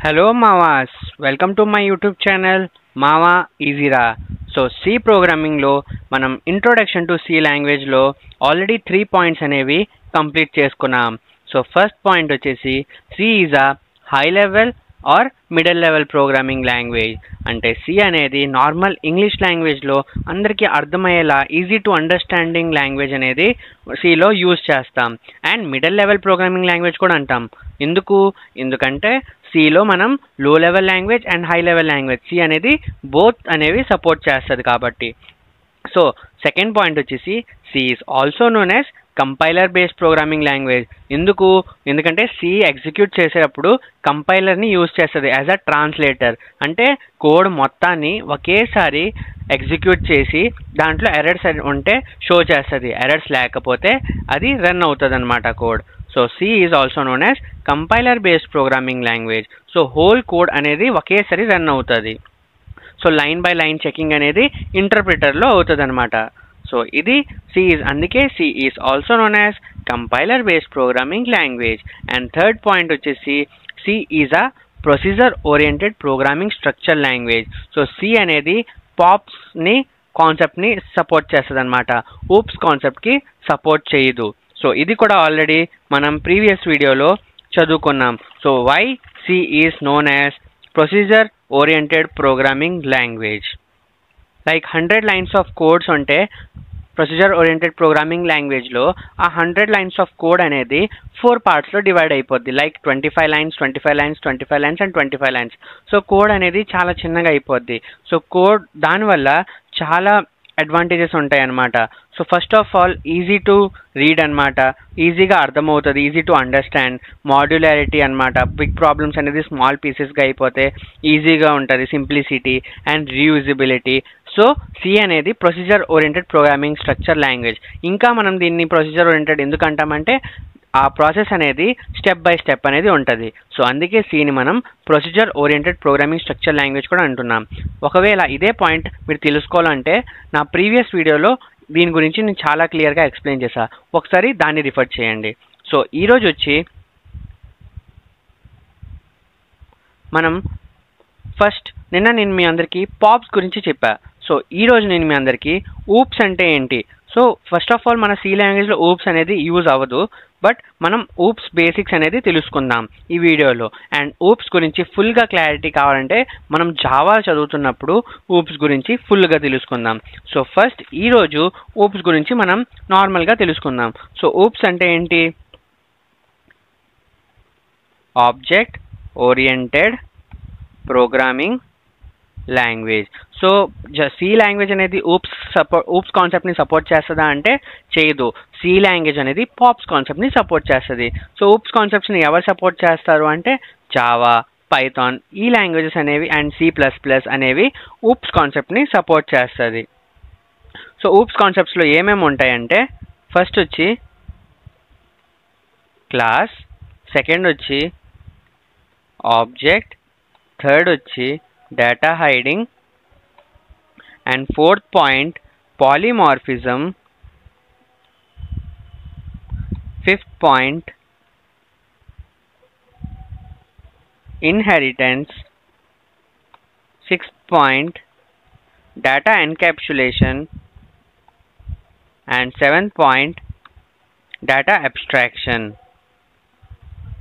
Hello Mawas, welcome to my YouTube channel Mava Easyra. So C programming లో మనం introduction to C language లో already 3 points అనేవి complete చేసుకున్నాం. So first point వచ్చేసి C is a high level or middle level programming language. అంటే C అనేది normal English లాంగ్వేజ్లో అందరికీ అర్థమయ్యేలా ఈజీ టు అండర్స్టాండింగ్ లాంగ్వేజ్ అనేది Cలో యూజ్ చేస్తాం. And middle level programming language కూడా అంటాం. ఎందుకంటే Cలో మనం లో level language and high level language C అనేది బోత్ అనేవి సపోర్ట్ చేస్తుంది కాబట్టి. సో సెకండ్ పాయింట్ వచ్చేసి C is also known as compiler based programming language. ఎందుకంటే C ఎగ్జిక్యూట్ చేసేటప్పుడు కంపైలర్ని యూజ్ చేస్తుంది యాజ్ అ ట్రాన్స్లేటర్. అంటే కోడ్ మొత్తాన్ని ఒకేసారి ఎగ్జిక్యూట్ చేసి దాంట్లో ఎర్రర్స్ ఉంటే షో చేస్తుంది, ఎర్రర్స్ లేకపోతే అది రన్ అవుతుంది అన్నమాట code. So C is also known as compiler based programming language. So whole code అనేది ఒకేసారి రన్ అవుతుంది. So line by line checking అనేది ఇంటర్ప్రిటర్లో అవుతుంది అనమాట. సో ఇది అందుకే C is also known as compiler based programming language. And third point వచ్చేసి C is a procedure oriented programming structure language. So C అనేది పాప్స్ని కాన్సెప్ట్ని సపోర్ట్ చేస్తుంది అనమాట, ఊప్స్ కాన్సెప్ట్కి సపోర్ట్ చేయదు. సో ఇది కూడా ఆల్రెడీ మనం ప్రీవియస్ వీడియోలో చదువుకున్నాం. So why C is known as procedure oriented programming language. Like 100 lines of codes ఉంటే ప్రొసీజర్ ఓరియంటెడ్ ప్రోగ్రామింగ్ లాంగ్వేజ్లో ఆ 100 లైన్స్ ఆఫ్ కోడ్ అనేది 4 పార్ట్స్లో డివైడ్ అయిపోద్ది. Like 25 lines, 25 lines, 25 lines and 25 lines. So code అనేది చాలా చిన్నగా అయిపోద్ది. సో కోడ్ దానివల్ల చాలా అడ్వాంటేజెస్ ఉంటాయి అన్నమాట. So first of all easy to read అనమాట, ఈజీగా అర్థమవుతుంది, ఈజీ టు అండర్స్టాండ్. మాడ్యులారిటీ అనమాట, బిగ్ ప్రాబ్లమ్స్ అనేది స్మాల్ పీసెస్గా అయిపోతే ఈజీగా ఉంటుంది. Simplicity and reusability. So C అనేది procedure oriented programming structure language. ఇంకా మనం దీన్ని ప్రొసీజర్ ఓరియంటెడ్ ఎందుకు అంటామంటే ఆ ప్రాసెస్ అనేది స్టెప్ బై స్టెప్ అనేది ఉంటుంది. సో అందుకే Cని మనం procedure oriented programming structure language కూడా అంటున్నాం. ఒకవేళ ఇదే పాయింట్ మీరు తెలుసుకోవాలంటే నా ప్రీవియస్ వీడియోలో దీని గురించి నేను చాలా క్లియర్గా ఎక్స్ప్లెయిన్ చేశాను, ఒకసారి దాన్ని రిఫర్ చేయండి. సో ఈరోజు వచ్చి మనం నిన్న నేను మీ అందరికీ పాప్స్ గురించి చెప్పా. సో ఈరోజు నేను మీ అందరికీ ఊప్స్ అంటే ఏంటి. సో ఫస్ట్ ఆఫ్ ఆల్ మన C లాంగ్వేజ్లో ఊప్స్ అనేది యూజ్ అవ్వదు, బట్ మనం ఊప్స్ బేసిక్స్ అనేది తెలుసుకుందాం ఈ వీడియోలో. అండ్ ఊప్స్ గురించి ఫుల్గా క్లారిటీ కావాలంటే మనం జావా చదువుతున్నప్పుడు ఊప్స్ గురించి ఫుల్గా తెలుసుకుందాం. సో ఫస్ట్ ఈరోజు ఊప్స్ గురించి మనం నార్మల్గా తెలుసుకుందాం. సో ఊప్స్ అంటే ఏంటి? Object oriented programming language. So C language అనేది ఊప్స్ కాన్సెప్ట్ని సపోర్ట్ చేస్తుందా అంటే చేయదు. C లాంగ్వేజ్ అనేది పాప్స్ కాన్సెప్ట్ని సపోర్ట్ చేస్తుంది. సో ఊప్స్ కాన్సెప్ట్స్ని ఎవరు సపోర్ట్ చేస్తారు అంటే జావా, పైథాన్ ఈ లాంగ్వేజెస్ అనేవి అండ్ C++ అనేవి ఊప్స్ కాన్సెప్ట్ని సపోర్ట్ చేస్తుంది. సో ఊప్స్ కాన్సెప్ట్స్లో ఏమేమి ఉంటాయంటే ఫస్ట్ వచ్చి క్లాస్, సెకండ్ వచ్చి ఆబ్జెక్ట్, థర్డ్ వచ్చి data hiding, and fourth point polymorphism, fifth point inheritance, sixth point data encapsulation, and seventh point data abstraction.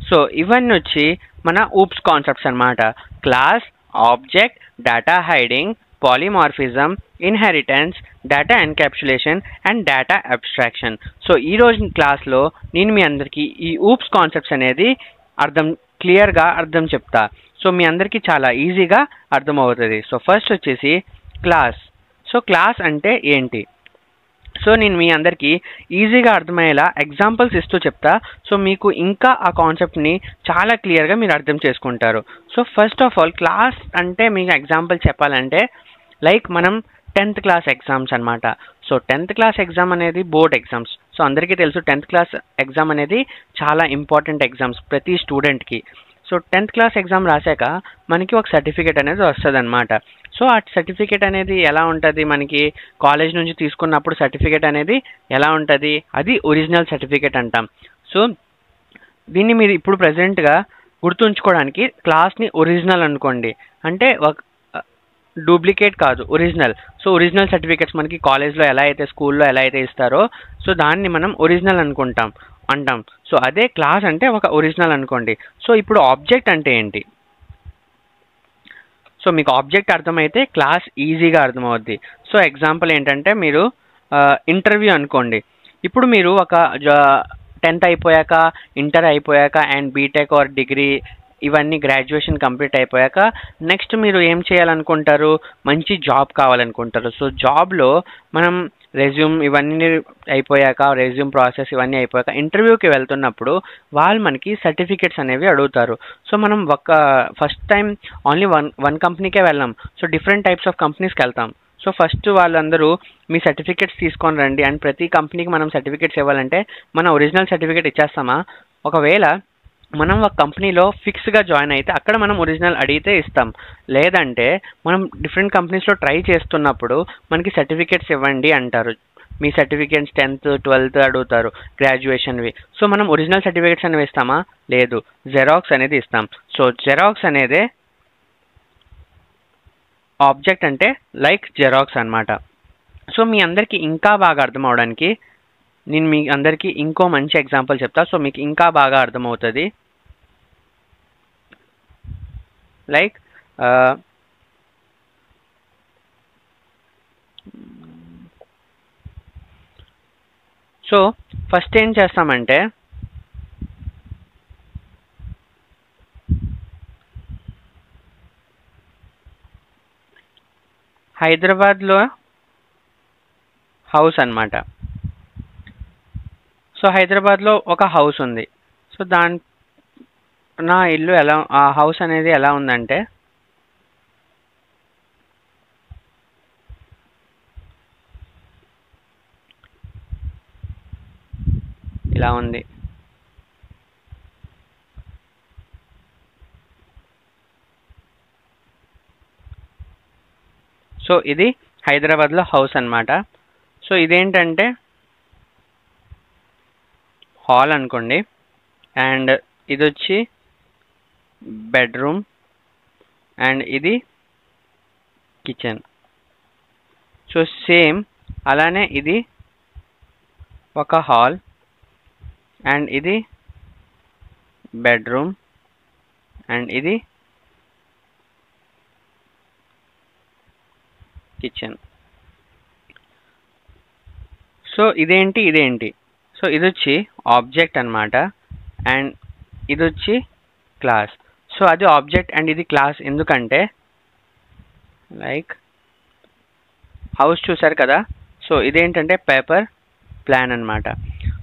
So ఇవన్నీ వచ్చి మన ఊప్స్ కాన్సెప్ట్స్ అన్నమాట. Class, object, data hiding, polymorphism, inheritance, data encapsulation and data abstraction. So ఈరోజు క్లాస్లో నేను మీ అందరికీ ఈ ఊప్స్ కాన్సెప్ట్స్ అనేది క్లియర్గా అర్థం చెప్తా. సో మీ అందరికీ చాలా ఈజీగా అర్థమవుతుంది. సో ఫస్ట్ వచ్చేసి క్లాస్. సో క్లాస్ అంటే ఏంటి? సో నేను మీ అందరికీ ఈజీగా అర్థమయ్యేలా ఎగ్జాంపుల్స్ ఇస్తూ చెప్తా. సో మీకు ఇంకా ఆ కాన్సెప్ట్ని చాలా క్లియర్గా మీరు అర్థం చేసుకుంటారు. So first of all class అంటే మీకు ఎగ్జాంపుల్ చెప్పాలంటే లైక్ మనం 10th క్లాస్ ఎగ్జామ్స్ అనమాట. సో 10th క్లాస్ ఎగ్జామ్ అనేది బోర్డ్ ఎగ్జామ్స్. సో అందరికీ తెలుసు 10th క్లాస్ ఎగ్జామ్ అనేది చాలా ఇంపార్టెంట్ ఎగ్జామ్స్ ప్రతి స్టూడెంట్కి. సో 10th క్లాస్ ఎగ్జామ్ రాశాక మనకి ఒక సర్టిఫికేట్ అనేది వస్తుంది అనమాట. సో ఆ సర్టిఫికేట్ అనేది ఎలా ఉంటుంది, మనకి కాలేజ్ నుంచి తీసుకున్నప్పుడు సర్టిఫికేట్ అనేది ఎలా ఉంటుంది, అది ఒరిజినల్ సర్టిఫికేట్ అంటాం. సో దీన్ని మీరు ఇప్పుడు ప్రజెంట్గా గుర్తుంచుకోవడానికి క్లాస్ని ఒరిజినల్ అనుకోండి, అంటే ఒక డూప్లికేట్ కాదు, ఒరిజినల్. సో ఒరిజినల్ సర్టిఫికేట్స్ మనకి కాలేజ్లో ఎలా అయితే, స్కూల్లో ఎలా అయితే ఇస్తారో, సో దాన్ని మనం ఒరిజినల్ అంటాం. సో అదే క్లాస్ అంటే ఒక ఒరిజినల్ అనుకోండి. సో ఇప్పుడు ఆబ్జెక్ట్ అంటే ఏంటి? సో మీకు ఆబ్జెక్ట్ అర్థమైతే క్లాస్ ఈజీగా అర్థమవుద్ది. సో ఎగ్జాంపుల్ ఏంటంటే, మీరు ఇంటర్వ్యూ అనుకోండి. ఇప్పుడు మీరు ఒక 10th అయిపోయాక, ఇంటర్ అయిపోయాక అండ్ బీటెక్ ఆర్ డిగ్రీ ఇవన్నీ గ్రాడ్యుయేషన్ కంప్లీట్ అయిపోయాక నెక్స్ట్ మీరు ఏం చేయాలనుకుంటారు? మంచి జాబ్ కావాలనుకుంటారు. సో జాబ్లో మనం రెజ్యూమ్ ఇవన్నీ అయిపోయాక, రెజ్యూమ్ ప్రాసెస్ ఇవన్నీ అయిపోయాక ఇంటర్వ్యూకి వెళ్తున్నప్పుడు వాళ్ళు మనకి సర్టిఫికేట్స్ అనేవి అడుగుతారు. సో మనం ఫస్ట్ టైం ఓన్లీ వన్ కంపెనీకే వెళ్ళాం. సో డిఫరెంట్ టైప్స్ ఆఫ్ కంపెనీస్కి వెళ్తాం. సో ఫస్ట్ వాళ్ళందరూ మీ సర్టిఫికేట్స్ తీసుకొని రండి అండ్ ప్రతి కంపెనీకి మనం సర్టిఫికేట్స్ ఇవ్వాలంటే మన ఒరిజినల్ సర్టిఫికేట్ ఇచ్చేస్తామా? ఒకవేళ మనం ఒక కంపెనీలో ఫిక్స్గా జాయిన్ అయితే అక్కడ మనం ఒరిజినల్ అడిగితే ఇస్తాం. లేదంటే మనం డిఫరెంట్ కంపెనీస్లో ట్రై చేస్తున్నప్పుడు మనకి సర్టిఫికేట్స్ ఇవ్వండి అంటారు. మీ సర్టిఫికేట్స్ 10th 12th అడుగుతారు, గ్రాడ్యుయేషన్వి. సో మనం ఒరిజినల్ సర్టిఫికేట్స్ అనేవి ఇస్తామా? లేదు, జెరాక్స్ అనేది ఇస్తాం. సో జెరాక్స్ అనేదే ఆబ్జెక్ట్, అంటే లైక్ జెరాక్స్ అనమాట. సో మీ అందరికీ ఇంకా బాగా అర్థం అవడానికి నేను మీ అందరికీ ఇంకో మంచి ఎగ్జాంపుల్ చెప్తా. సో మీకు ఇంకా బాగా అర్థమవుతుంది. లైక్ సో ఫస్ట్ ఏం చేస్తామంటే, హైదరాబాద్లో హౌస్ అన్నమాట. సో హైదరాబాద్లో ఒక హౌస్ ఉంది. సో నా ఇల్లు ఆ హౌస్ అనేది ఎలా ఉందంటే, ఇలా ఉంది. సో ఇది హైదరాబాద్లో హౌస్ అన్నమాట. సో ఇదేంటంటే హాల్ అనుకోండి, అండ్ ఇది వచ్చి బెడ్రూమ్, అండ్ ఇది కిచెన్. సో సేమ్ అలానే ఇది ఒక హాల్, అండ్ ఇది బెడ్రూమ్, అండ్ ఇది కిచెన్. సో ఇదేంటి? సో ఇది వచ్చి ఆబ్జెక్ట్ అన్నమాట, అండ్ ఇది వచ్చి క్లాస్. సో అది ఆబ్జెక్ట్ అండ్ ఇది క్లాస్ ఎందుకంటే, లైక్ హౌస్ చూసారు కదా. సో ఇదేంటంటే పేపర్ ప్లాన్ అన్నమాట.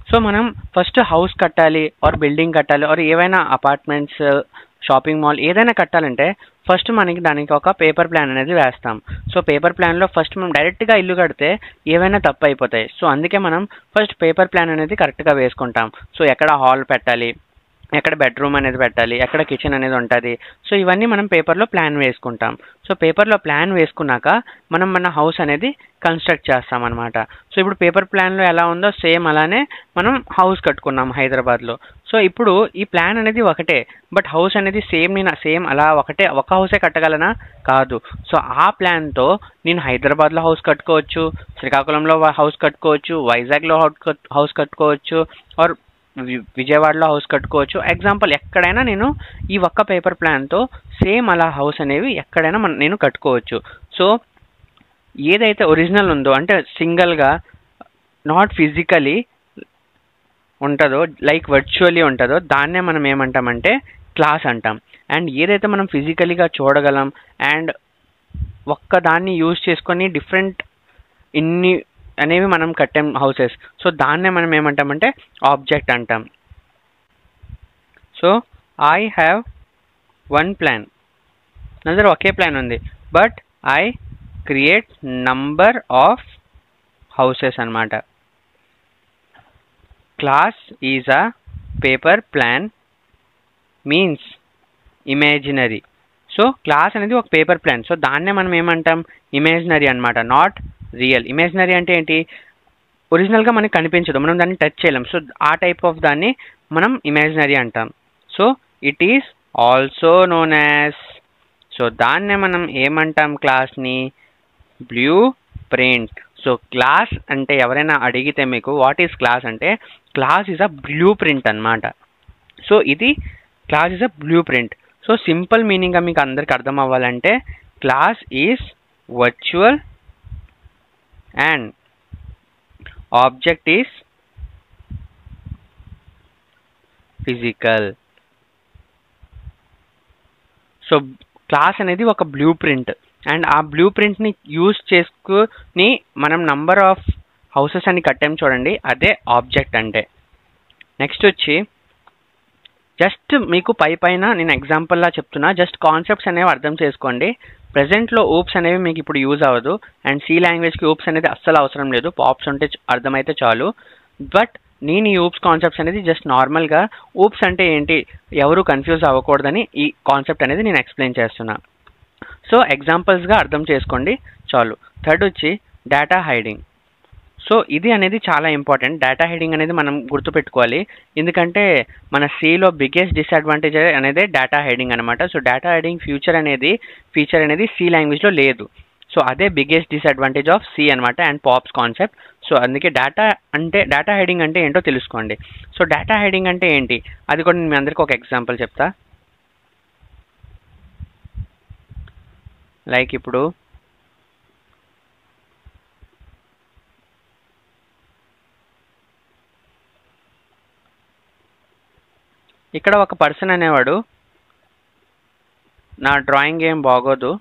సో మనం ఫస్ట్ హౌస్ కట్టాలి ఆర్ బిల్డింగ్ కట్టాలి ఆర్ ఏవైనా అపార్ట్మెంట్స్, షాపింగ్ మాల్ ఏదైనా కట్టాలంటే ఫస్ట్ మనకి దానికి ఒక పేపర్ ప్లాన్ అనేది వేస్తాం. సో పేపర్ ప్లాన్లో ఫస్ట్ మనం డైరెక్ట్గా ఇల్లు కడితే ఏవైనా తప్పు అయిపోతాయి. సో అందుకే మనం ఫస్ట్ పేపర్ ప్లాన్ అనేది కరెక్ట్గా వేసుకుంటాం. సో ఎక్కడ హాల్ పెట్టాలి, ఎక్కడ బెడ్రూమ్ అనేది పెట్టాలి, ఎక్కడ కిచెన్ అనేది ఉంటుంది. సో ఇవన్నీ మనం పేపర్లో ప్లాన్ వేసుకుంటాం. సో పేపర్లో ప్లాన్ వేసుకున్నాక మనం మన హౌస్ అనేది కన్స్ట్రక్ట్ చేస్తాం అనమాట. సో ఇప్పుడు పేపర్ ప్లాన్లో ఎలా ఉందో సేమ్ అలానే మనం హౌస్ కట్టుకున్నాం హైదరాబాద్లో. సో ఇప్పుడు ఈ ప్లాన్ అనేది ఒకటే, బట్ హౌస్ అనేది సేమ్ అలా ఒక హౌసే కట్టగలనా? కాదు. సో ఆ ప్లాన్తో నేను హైదరాబాద్లో హౌస్ కట్టుకోవచ్చు, శ్రీకాకుళంలో హౌస్ కట్టుకోవచ్చు, వైజాగ్లో హౌస్ కట్టుకోవచ్చు, ఆర్ విజయవాడలో హౌస్ కట్టుకోవచ్చు. ఎగ్జాంపుల్ ఎక్కడైనా నేను ఈ ఒక్క పేపర్ ప్లాన్తో సేమ్ అలా హౌస్ అనేవి ఎక్కడైనా నేను కట్టుకోవచ్చు. సో ఏదైతే ఒరిజినల్ ఉందో, అంటే సింగిల్గా నాట్ ఫిజికలీ ఉంటుందో, లైక్ వర్చువల్లీ ఉంటుందో, దాన్నే మనం ఏమంటామంటే క్లాస్ అంటాం. అండ్ ఏదైతే మనం ఫిజికలీగా చూడగలం అండ్ ఒక్కదాన్ని యూజ్ చేసుకొని డిఫరెంట్ ఇన్ని అనేవి మనం కట్టాం హౌసెస్, సో దాన్నే మనం ఏమంటామంటే ఆబ్జెక్ట్ అంటాం. So I have one plan, నా దగ్గర ఒకే ప్లాన్ ఉంది, but I create number of houses అన్నమాట. Class is a paper plan means imaginary. So class అనేది ఒక పేపర్ ప్లాన్, సో దాన్నే మనం ఏమంటాం ఇమాజినరీ అన్నమాట, నాట్ రియల్. ఇమాజినరీ అంటే ఏంటి? ఒరిజినల్గా మనకి కనిపించదు, మనం దాన్ని టచ్ చేయలేం. సో ఆ టైప్ ఆఫ్ దాన్ని మనం ఇమాజినరీ అంటాం. So it is also known as. So దాన్నే మనం ఏమంటాం, క్లాస్ని బ్లూ ప్రింట్. సో క్లాస్ అంటే ఎవరైనా అడిగితే మీకు వాట్ ఈస్ క్లాస్ అంటే, class is a blueprint అనమాట. సో ఇది class is a blueprint. So simple మీనింగ్గా మీకు అందరికి అర్థం అవ్వాలంటే, class is virtual and object is physical. So class అనేది ఒక బ్లూ ప్రింట్, అండ్ ఆ బ్లూ ప్రింట్ని యూజ్ చేసుకుని మనం నంబర్ ఆఫ్ హౌసెస్ అని కట్టాం చూడండి, అదే ఆబ్జెక్ట్ అంటే. నెక్స్ట్ వచ్చి జస్ట్ మీకు పైన నేను ఎగ్జాంపుల్లా చెప్తున్నా, జస్ట్ కాన్సెప్ట్స్ అనేవి అర్థం చేసుకోండి. ప్రెజెంట్లో ఊప్స్ అనేవి మీకు ఇప్పుడు యూజ్ అవ్వదు, అండ్ సి లాంగ్వేజ్కి ఊప్స్ అనేది అస్సలు అవసరం లేదు, పాప్స్ ఉంటే అర్థమైతే చాలు. బట్ నేను ఈ ఊప్స్ కాన్సెప్ట్స్ అనేది జస్ట్ నార్మల్గా ఊప్స్ అంటే ఏంటి ఎవరు కన్ఫ్యూజ్ అవ్వకూడదని ఈ కాన్సెప్ట్ అనేది నేను ఎక్స్ప్లెయిన్ చేస్తున్నా. సో ఎగ్జాంపుల్స్గా అర్థం చేసుకోండి చాలు. థర్డ్ వచ్చి డేటా హైడింగ్. సో ఇది అనేది చాలా ఇంపార్టెంట్. డేటా హైడింగ్ అనేది మనం గుర్తుపెట్టుకోవాలి, ఎందుకంటే మన సిలో బిగ్గెస్ట్ డిసడ్వాంటేజ్ అనేది డేటా హైడింగ్ అనమాట. సో డేటా హైడింగ్ ఫీచర్ అనేది సి లాంగ్వేజ్లో లేదు. సో అదే బిగ్గెస్ట్ డిసడ్వాంటేజ్ ఆఫ్ సి అనమాట అండ్ పాప్స్ కాన్సెప్ట్. సో అందుకే డేటా హైడింగ్ అంటే ఏంటో తెలుసుకోండి. సో డేటా హైడింగ్ అంటే ఏంటి అది కూడా నేను మీ అందరికీ ఒక ఎగ్జాంపుల్ చెప్తా. లైక్ ఇప్పుడు ఇక్కడ ఒక పర్సన్ అనేవాడు, నా డ్రాయింగ్ ఏం బాగోదు,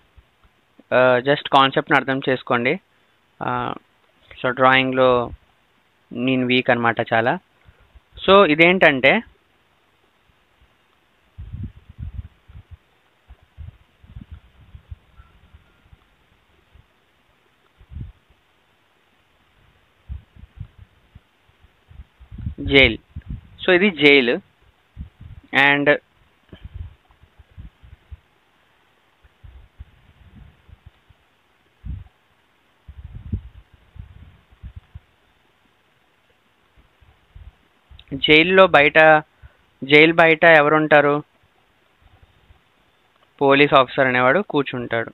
జస్ట్ కాన్సెప్ట్ని అర్థం చేసుకోండి. సో డ్రాయింగ్లో నేను వీక్ అనమాట చాలా. సో ఇదేంటంటే జైల్. సో ఇది జైలు, అండ్ జైలు బయట ఎవరుంటారు, పోలీస్ ఆఫీసర్ అనేవాడు కూర్చుంటాడు.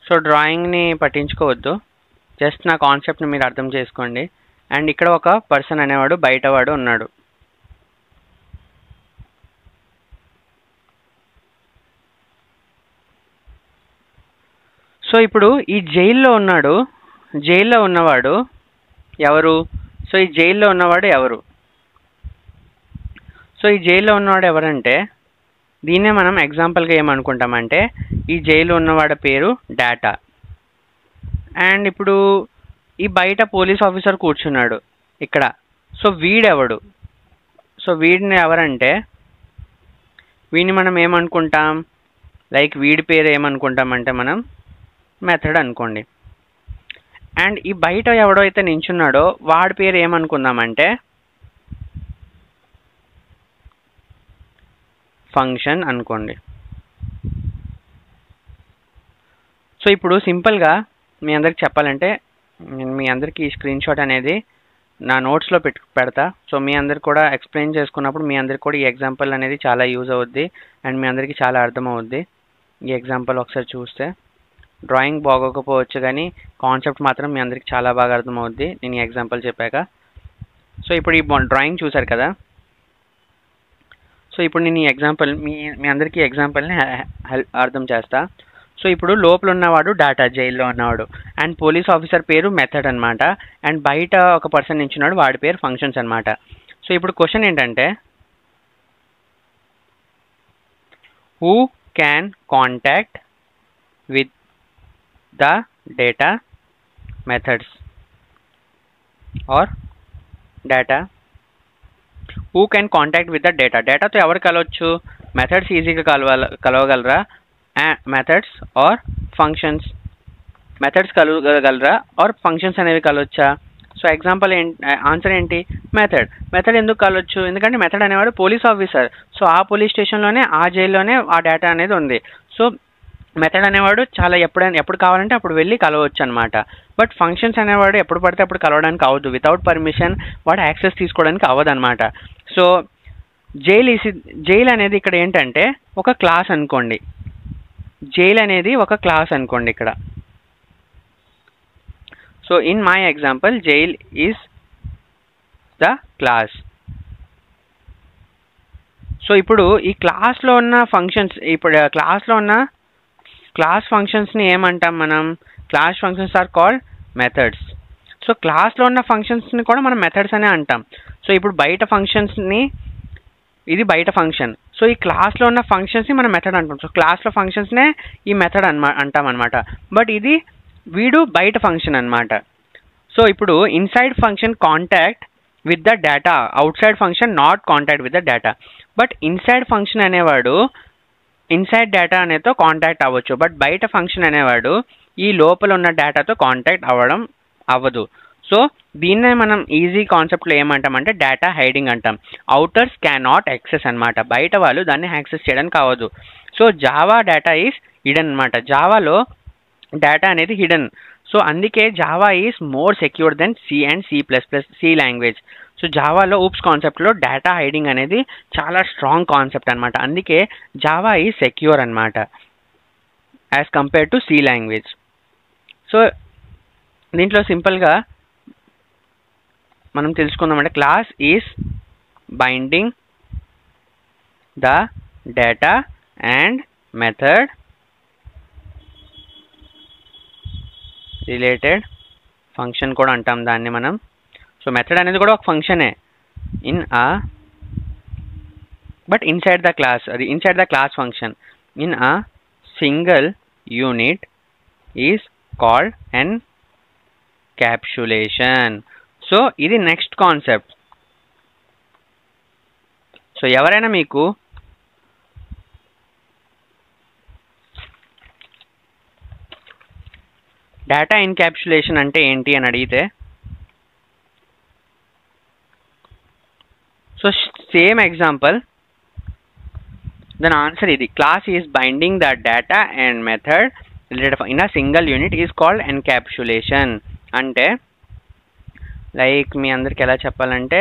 సో డ్రాయింగ్ని పట్టించుకోవద్దు, జస్ట్ నా కాన్సెప్ట్ని మీరు అర్థం చేసుకోండి. అండ్ ఇక్కడ ఒక పర్సన్ అనేవాడు బయటవాడు ఉన్నాడు. సో ఇప్పుడు ఈ జైల్లో ఉన్నవాడు ఎవరు? సో ఈ జైల్లో ఉన్నవాడు ఎవరు? సో ఈ జైల్లో ఉన్నవాడు ఎవరంటే, దీన్నే మనం ఎగ్జాంపుల్గా ఏమనుకుంటామంటే, ఈ జైల్లో ఉన్నవాడి పేరు డేటా. అండ్ ఇప్పుడు ఈ బయట పోలీస్ ఆఫీసర్ కూర్చున్నాడు ఇక్కడ. సో వీడెవడు? సో వీడిని ఎవరంటే, వీడిని మనం ఏమనుకుంటాం, లైక్ వీడి పేరు ఏమనుకుంటామంటే మనం మెథడ్ అనుకోండి. అండ్ ఈ బయట ఎవడో అయితే నించున్నాడో వాడి పేరు ఏమనుకుందామంటే ఫంక్షన్ అనుకోండి. సో ఇప్పుడు సింపుల్గా మీ అందరికి చెప్పాలంటే, నేను మీ అందరికీ ఈ స్క్రీన్ షాట్ అనేది నా నోట్స్లో పెడతా. సో మీ అందరికి కూడా ఎక్స్ప్లెయిన్ చేసుకున్నప్పుడు మీ అందరికి కూడా ఈ ఎగ్జాంపుల్ అనేది చాలా యూజ్ అవుద్ది అండ్ మీ అందరికీ చాలా అర్థం అవుద్ది. ఈ ఎగ్జాంపుల్ ఒకసారి చూస్తే డ్రాయింగ్ బాగోకపోవచ్చు కానీ కాన్సెప్ట్ మాత్రం మీ అందరికి చాలా బాగా అర్థమవుద్ది నేను ఈ ఎగ్జాంపుల్ చెప్పాక. సో ఇప్పుడు ఈ డ్రాయింగ్ చూసారు కదా. సో ఇప్పుడు నేను ఈ ఎగ్జాంపుల్ మీ అందరికీ ఎగ్జాంపుల్ని అర్థం చేస్తా. సో ఇప్పుడు లోపల ఉన్నవాడు డేటా, జైల్లో ఉన్నవాడు, అండ్ పోలీస్ ఆఫీసర్ పేరు మెథడ్ అనమాట. అండ్ బయట ఒక పర్సన్ నించున్నాడు, వాడి పేరు ఫంక్షన్స్ అనమాట. సో ఇప్పుడు క్వశ్చన్ ఏంటంటే, who can contact with the data methods or data who can contact with the data. డేటాతో ఎవరు కలవచ్చు? మెథడ్స్ ఈజీగా కలవగలరా? Methods or functions? మెథడ్స్ కలవగలరా ఆర్ ఫంక్షన్స్ అనేవి కలవచ్చా? సో ఎగ్జాంపుల్ ఆన్సర్ ఏంటి? మెథడ్ ఎందుకు కలవచ్చు? ఎందుకంటే మెథడ్ అనేవాడు పోలీస్ ఆఫీసర్. సో ఆ పోలీస్ స్టేషన్లోనే, ఆ జైల్లోనే ఆ డేటా అనేది ఉంది. సో మెథడ్ అనేవాడు చాలా ఎప్పుడు కావాలంటే అప్పుడు వెళ్ళి కలవచ్చు అనమాట. బట్ ఫంక్షన్స్ అనేవాడు ఎప్పుడు పడితే అప్పుడు కలవడానికి అవ్వదు, వితౌట్ పర్మిషన్ వాడు యాక్సెస్ తీసుకోవడానికి అవ్వదు అనమాట. సో జైల్ అనేది ఇక్కడ ఏంటంటే ఒక క్లాస్ అనుకోండి, జైల్ అనేది ఒక క్లాస్ అనుకోండి ఇక్కడ. So in my example jail is the class. So ఇప్పుడు ఈ క్లాస్లో ఉన్న ఫంక్షన్స్, ఇప్పుడు క్లాస్లో ఉన్న క్లాస్ ఫంక్షన్స్ని ఏమంటాం మనం? Class functions are called methods. So క్లాస్లో ఉన్న ఫంక్షన్స్ని కూడా మనం మెథడ్స్ అనే అంటాం. సో ఇప్పుడు బయట ఫంక్షన్స్ని, ఇది బయట ఫంక్షన్, సో ఈ క్లాస్లో ఉన్న ఫంక్షన్స్ని మనం మెథడ్ అంటాం. సో క్లాస్లో ఫంక్షన్స్నే ఈ మెథడ్ అంటాం అనమాట. బట్ ఇది వీడు బయట ఫంక్షన్ అనమాట. సో ఇప్పుడు inside function contact with the data, out side function not contact with the data. But inside function అనేవాడు ఇన్సైడ్ డేటా అనేతో కాంటాక్ట్ అవ్వచ్చు, బట్ బయట ఫంక్షన్ అనేవాడు ఈ లోపల ఉన్న డేటాతో కాంటాక్ట్ అవ్వదు. సో దీన్నే మనం ఈజీ కాన్సెప్ట్లో ఏమంటామంటే డేటా హైడింగ్ అంటాం. అవుటర్స్ క్యాన్ నాట్ యాక్సెస్ అనమాట, బయట వాళ్ళు దాన్ని యాక్సెస్ చేయడానికి అవ్వదు. So Java data is hidden అనమాట, జావాలో డేటా అనేది హిడెన్. సో అందుకే Java is more secure than C and C language. So జావాలో ఊప్స్ కాన్సెప్ట్లో డేటా హైడింగ్ అనేది చాలా స్ట్రాంగ్ కాన్సెప్ట్ అనమాట. అందుకే జావా ఈజ్ సెక్యూర్ అనమాట as compare to C language. So దీంట్లో సింపుల్గా మనం తెలుసుకుందామంటే class is binding the data and method related function కూడా అంటాం దాన్ని మనం. సో మెథడ్ అనేది కూడా ఒక ఫంక్షనే బట్ ఇన్సైడ్ ద క్లాస్, అది inside the class function in a single unit is called encapsulation. So ఇది నెక్స్ట్ కాన్సెప్ట్. సో ఎవరైనా మీకు డేటా ఎన్క్యాప్సులేషన్ అంటే ఏంటి అని అడిగితే, సో సేమ్ ఎగ్జాంపుల్, దాని ఆన్సర్ ఇది. Class is binding the data and method related in a single unit is called encapsulation. అంటే లైక్ మీ అందరికి ఎలా చెప్పాలంటే,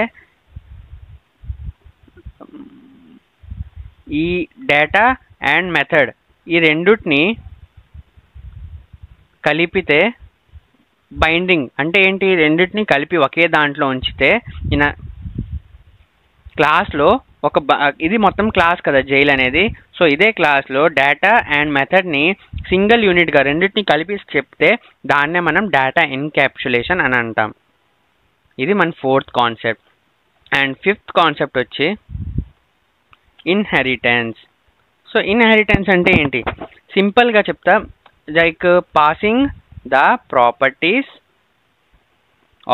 ఈ డేటా అండ్ మెథడ్ ఈ రెండుటిని కలిపితే బైండింగ్ అంటే ఏంటి? రెండింటిని కలిపి ఒకే దాంట్లో ఉంచితే ఇన్ క్లాస్లో ఇది మొత్తం క్లాస్ కదా జైల్ అనేది. సో ఇదే క్లాస్లో డేటా అండ్ మెథడ్ని సింగిల్ యూనిట్గా రెండింటిని కలిపి చెప్తే దాన్నే మనం డేటా ఎన్క్యాప్సులేషన్ అని అంటాం. ఇది మన fourth concept. And fifth concept వచ్చి ఇన్హెరిటెన్స్. సో ఇన్హెరిటెన్స్ అంటే ఏంటి? సింపుల్గా చెప్తా, like passing the properties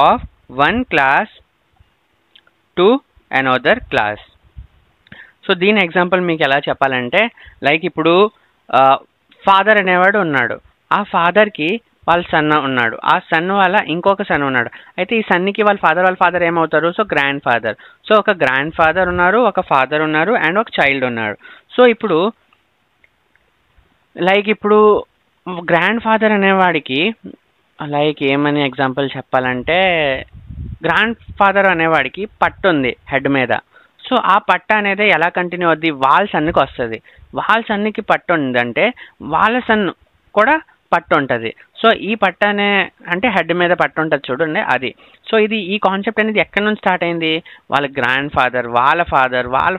of one class to another class. So దీని ఎగ్జాంపుల్ మీకు ఎలా చెప్పాలంటే, లైక్ ఇప్పుడు ఫాదర్ అనేవాడు ఉన్నాడు, ఆ ఫాదర్కి వాళ్ళ సన్ ఉన్నాడు, ఆ సన్ వల్ల ఇంకొక సన్ ఉన్నాడు. అయితే ఈ సన్నికి వాళ్ళ ఫాదర్ ఏమవుతారు? So grand father. సో ఒక గ్రాండ్ ఫాదర్ ఉన్నారు, ఒక ఫాదర్ ఉన్నారు అండ్ ఒక చైల్డ్ ఉన్నాడు. సో ఇప్పుడు లైక్ ఇప్పుడు గ్రాండ్ ఫాదర్ అనేవాడికి లైక్ ఏమని ఎగ్జాంపుల్ చెప్పాలంటే, గ్రాండ్ ఫాదర్ అనేవాడికి పట్టు ఉంది హెడ్ మీద. సో ఆ పట్ట అనేది ఎలా కంటిన్యూ అవుద్ది? వాళ్ళ సన్నుకి వస్తుంది. వాళ్ళ సన్నుకి పట్టు ఉందంటే వాళ్ళ సన్ను కూడా పట్టు ఉంటుంది. సో ఈ పట్ట అనే అంటే హెడ్ మీద పట్టు ఉంటుంది చూడండి, అది. సో ఇది ఈ కాన్సెప్ట్ అనేది ఎక్కడి నుంచి స్టార్ట్ అయింది? వాళ్ళ గ్రాండ్ ఫాదర్, వాళ్ళ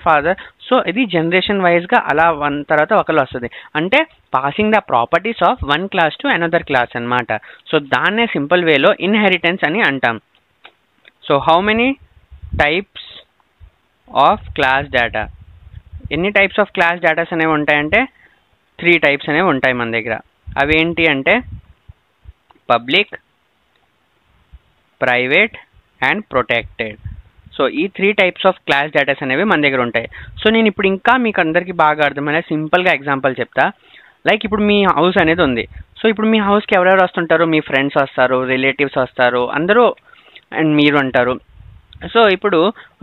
ఫాదర్. సో ఇది జనరేషన్ వైజ్గా అలా వన్ తర్వాత ఒకరు వస్తుంది. అంటే passing the properties of one class to another class అనమాట. సో దాన్నే సింపుల్ వేలో ఇన్హెరిటెన్స్ అని అంటాం. So how many types of class data? ఎన్ని టైప్స్ ఆఫ్ క్లాస్ డేటాస్ అనేవి ఉంటాయంటే 3 టైప్స్ అనేవి ఉంటాయి మన దగ్గర. అవి ఏంటి అంటే public, private and protected. So ఈ 3 టైప్స్ ఆఫ్ క్లాస్ డేటాస్ అనేవి మన దగ్గర ఉంటాయి. సో నేను ఇప్పుడు ఇంకా మీకు అందరికీ బాగా అర్థమయ్యే సింపుల్గా ఎగ్జాంపుల్ చెప్తా. లైక్ ఇప్పుడు మీ హౌస్ అనేది ఉంది. సో ఇప్పుడు మీ హౌస్కి ఎవరెవరు వస్తుంటారు? మీ ఫ్రెండ్స్ వస్తారు, రిలేటివ్స్ వస్తారు, అందరూ అండ్ మీరు అంటారు. సో ఇప్పుడు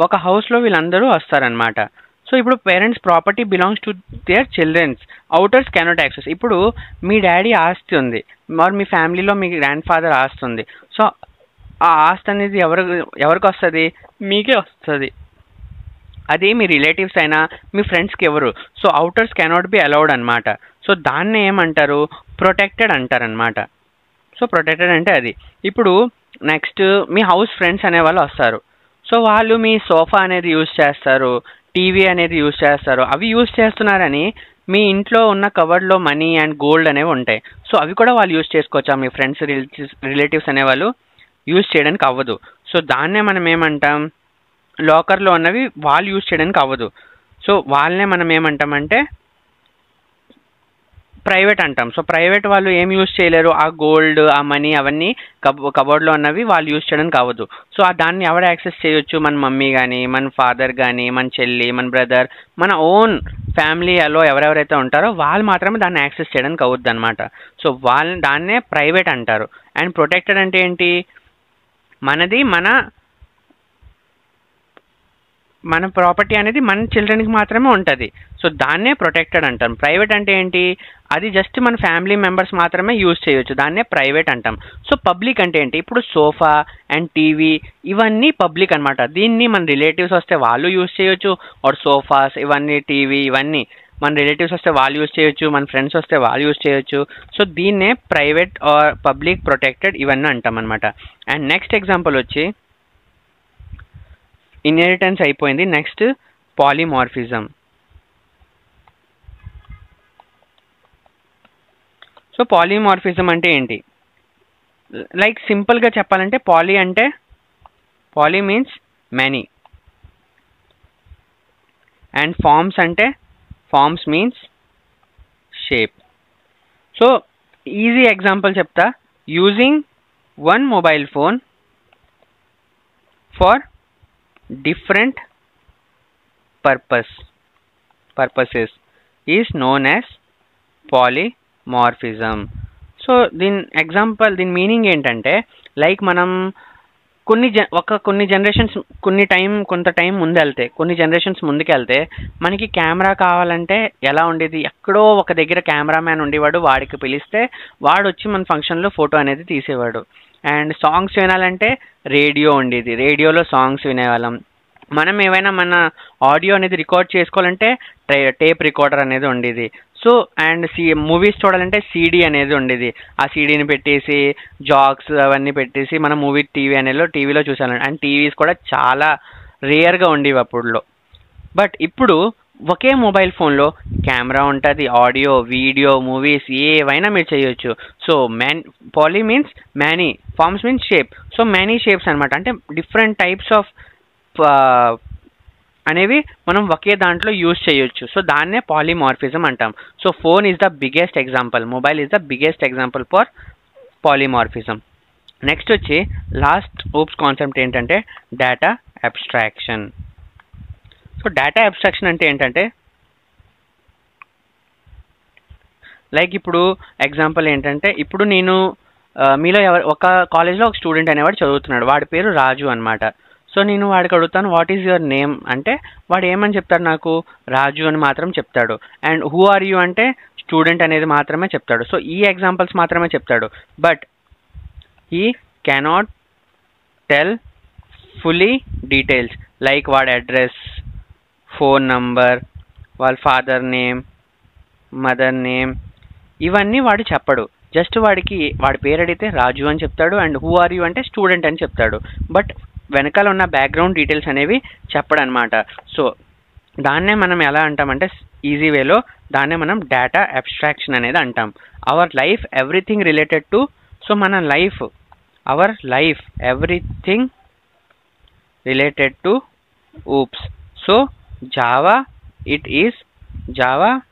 ఒక హౌస్లో వీళ్ళందరూ వస్తారనమాట. సో ఇప్పుడు parents property belongs to their childrens, outers cannot access. ఇప్పుడు మీ డాడీ ఆస్తి ఉంది, మరి మీ ఫ్యామిలీలో మీ గ్రాండ్ ఫాదర్ ఆస్తి ఉంది. సో ఆ ఆస్తి అనేది ఎవరికి వస్తుంది? మీకే వస్తుంది. అది మీ రిలేటివ్స్ అయినా మీ ఫ్రెండ్స్కి ఎవరు. సో అవుటర్స్ కెనాట్ బి అలౌడ్ అనమాట. సో దాన్ని ఏమంటారు? ప్రొటెక్టెడ్ అంటారనమాట. సో ప్రొటెక్టెడ్ అంటే అది. ఇప్పుడు నెక్స్ట్ మీ హౌస్ ఫ్రెండ్స్ అనే వాళ్ళు వస్తారు. సో వాళ్ళు మీ సోఫా అనేది యూజ్ చేస్తారు, టీవీ అనేది యూజ్ చేస్తారు. అవి యూజ్ చేస్తున్నారని మీ ఇంట్లో ఉన్న కవర్లో మనీ అండ్ గోల్డ్ అనేవి ఉంటాయి. సో అవి కూడా వాళ్ళు యూజ్ చేసుకోవచ్చా? మీ ఫ్రెండ్స్ రిలేటివ్స్ అనేవాళ్ళు యూజ్ చేయడానికి అవ్వదు. సో దాన్నే మనం ఏమంటాం? లాకర్లో ఉన్నవి వాళ్ళు యూజ్ చేయడానికి అవ్వదు. సో వాళ్ళనే మనం ఏమంటామంటే ప్రైవేట్ అంటాం. సో ప్రైవేట్ వాళ్ళు ఏం యూజ్ చేయలేరు, ఆ గోల్డ్ ఆ మనీ అవన్నీ కబోర్డ్లో ఉన్నవి వాళ్ళు యూజ్ చేయడానికి అవ్వదు. సో దాన్ని ఎవరు యాక్సెస్ చేయొచ్చు? మన మమ్మీ కానీ, మన ఫాదర్ కానీ, మన చెల్లి, మన బ్రదర్, మన ఓన్ ఫ్యామిలీలో ఎవరెవరైతే ఉంటారో వాళ్ళు మాత్రమే దాన్ని యాక్సెస్ చేయడానికి అవుద్ది అనమాట. సో దాన్నే ప్రైవేట్ అంటారు. అండ్ ప్రొటెక్టెడ్ అంటే ఏంటి? మనది మన ప్రాపర్టీ అనేది మన చిల్డ్రన్కి మాత్రమే ఉంటుంది. సో దాన్నే ప్రొటెక్టెడ్ అంటాం. ప్రైవేట్ అంటే ఏంటి? అది జస్ట్ మన ఫ్యామిలీ మెంబర్స్ మాత్రమే యూజ్ చేయొచ్చు, దాన్నే ప్రైవేట్ అంటాం. సో పబ్లిక్ అంటే ఏంటి? ఇప్పుడు సోఫా అండ్ టీవీ ఇవన్నీ పబ్లిక్ అనమాట. దీన్ని మన రిలేటివ్స్ వస్తే వాళ్ళు యూజ్ చేయొచ్చు. ఆర్ సోఫాస్ ఇవన్నీ, టీవీ ఇవన్నీ మన రిలేటివ్స్ వస్తే వాళ్ళు యూజ్ చేయొచ్చు, మన ఫ్రెండ్స్ వస్తే వాళ్ళు యూజ్ చేయొచ్చు. సో దీన్నే ప్రైవేట్ ఆర్ పబ్లిక్ ప్రొటెక్టెడ్ ఇవన్నీ అంటాం అనమాట. అండ్ నెక్స్ట్ ఎగ్జాంపుల్ వచ్చి ఇన్హెరిటెన్స్ అయిపోయింది. Next polymorphism. సో పాలిమార్ఫిజం అంటే ఏంటి? లైక్ సింపుల్గా చెప్పాలంటే poly means many, and forms means shape. So easy example చెప్తా. Using one mobile phone for different purposes is known as polymorphism. So దీని meaning ఏంటంటే, like మనం కొన్ని జనరేషన్స్ కొంత టైం ముందెళ్తే, కొన్ని జనరేషన్స్ ముందుకెళ్తే మనకి కెమెరా కావాలంటే ఎలా ఉండేది? ఎక్కడో ఒక దగ్గర కెమెరామ్యాన్ ఉండేవాడు, వాడికి పిలిస్తే వాడు వచ్చి మన ఫంక్షన్లో ఫోటో అనేది తీసేవాడు. అండ్ సాంగ్స్ వినాలంటే రేడియో ఉండేది, రేడియోలో సాంగ్స్ వినేవాళ్ళం. మనం ఏమైనా మన ఆడియో అనేది రికార్డ్ చేసుకోవాలంటే టేప్ రికార్డర్ అనేది ఉండేది. సో అండ్ మూవీస్ చూడాలంటే సీడీ అనేది ఉండేది. ఆ సీడీని పెట్టేసి జాక్స్ అవన్నీ పెట్టేసి మనం టీవీలో చూసాను. అండ్ టీవీస్ కూడా చాలా రేర్గా ఉండేవి అప్పుడులో. బట్ ఇప్పుడు ఒకే మొబైల్ ఫోన్లో కెమెరా ఉంటుంది, ఆడియో, వీడియో, మూవీస్ ఏవైనా మీరు చేయొచ్చు. So poly means many, forms means shape. So many shapes అనమాట. అంటే డిఫరెంట్ టైప్స్ ఆఫ్ అనేవి మనం ఒకే దాంట్లో యూజ్ చేయొచ్చు. సో దాన్నే పాలిమార్ఫిజం అంటాం. So phone is the biggest example, mobile is the biggest example for polymorphism. Next వచ్చి లాస్ట్ ఊప్స్ కాన్సెప్ట్ ఏంటంటే data abstraction. So data abstraction అంటే ఏంటంటే, లైక్ ఇప్పుడు ఎగ్జాంపుల్ ఏంటంటే, ఇప్పుడు నేను మీలో ఒక కాలేజ్లో ఒక స్టూడెంట్ అనేవాడు చదువుతున్నాడు, వాడి పేరు రాజు అనమాట. సో నేను వాడికి అడుగుతాను వాట్ ఈజ్ యువర్ నేమ్ అంటే వాడు ఏమని చెప్తాడు? నాకు రాజు అని మాత్రం చెప్తాడు. అండ్ హూ ఆర్ యూ అంటే స్టూడెంట్ అనేది మాత్రమే చెప్తాడు. సో ఈ ఎగ్జాంపుల్స్ మాత్రమే చెప్తాడు. But he cannot tell fully details, like వాడి అడ్రస్, ఫోన్ నంబర్, వాళ్ళ ఫాదర్ నేమ్, మదర్ నేమ్, ఇవన్నీ వాడు చెప్పడు. జస్ట్ వాడి పేరు అడిగితే రాజు అని చెప్తాడు. అండ్ హూ ఆర్ యూ అంటే స్టూడెంట్ అని చెప్తాడు. బట్ వెనకాల ఉన్న బ్యాక్గ్రౌండ్ డీటెయిల్స్ అనేవి చెప్పడనమాట. సో దాన్నే మనం ఎలా అంటామంటే ఈజీ వేలో దాన్నే మనం డేటా అబ్స్ట్రాక్షన్ అనేది అంటాం. Our life everything related to, so మన life, our life everything related to oops. So Java, it is Java.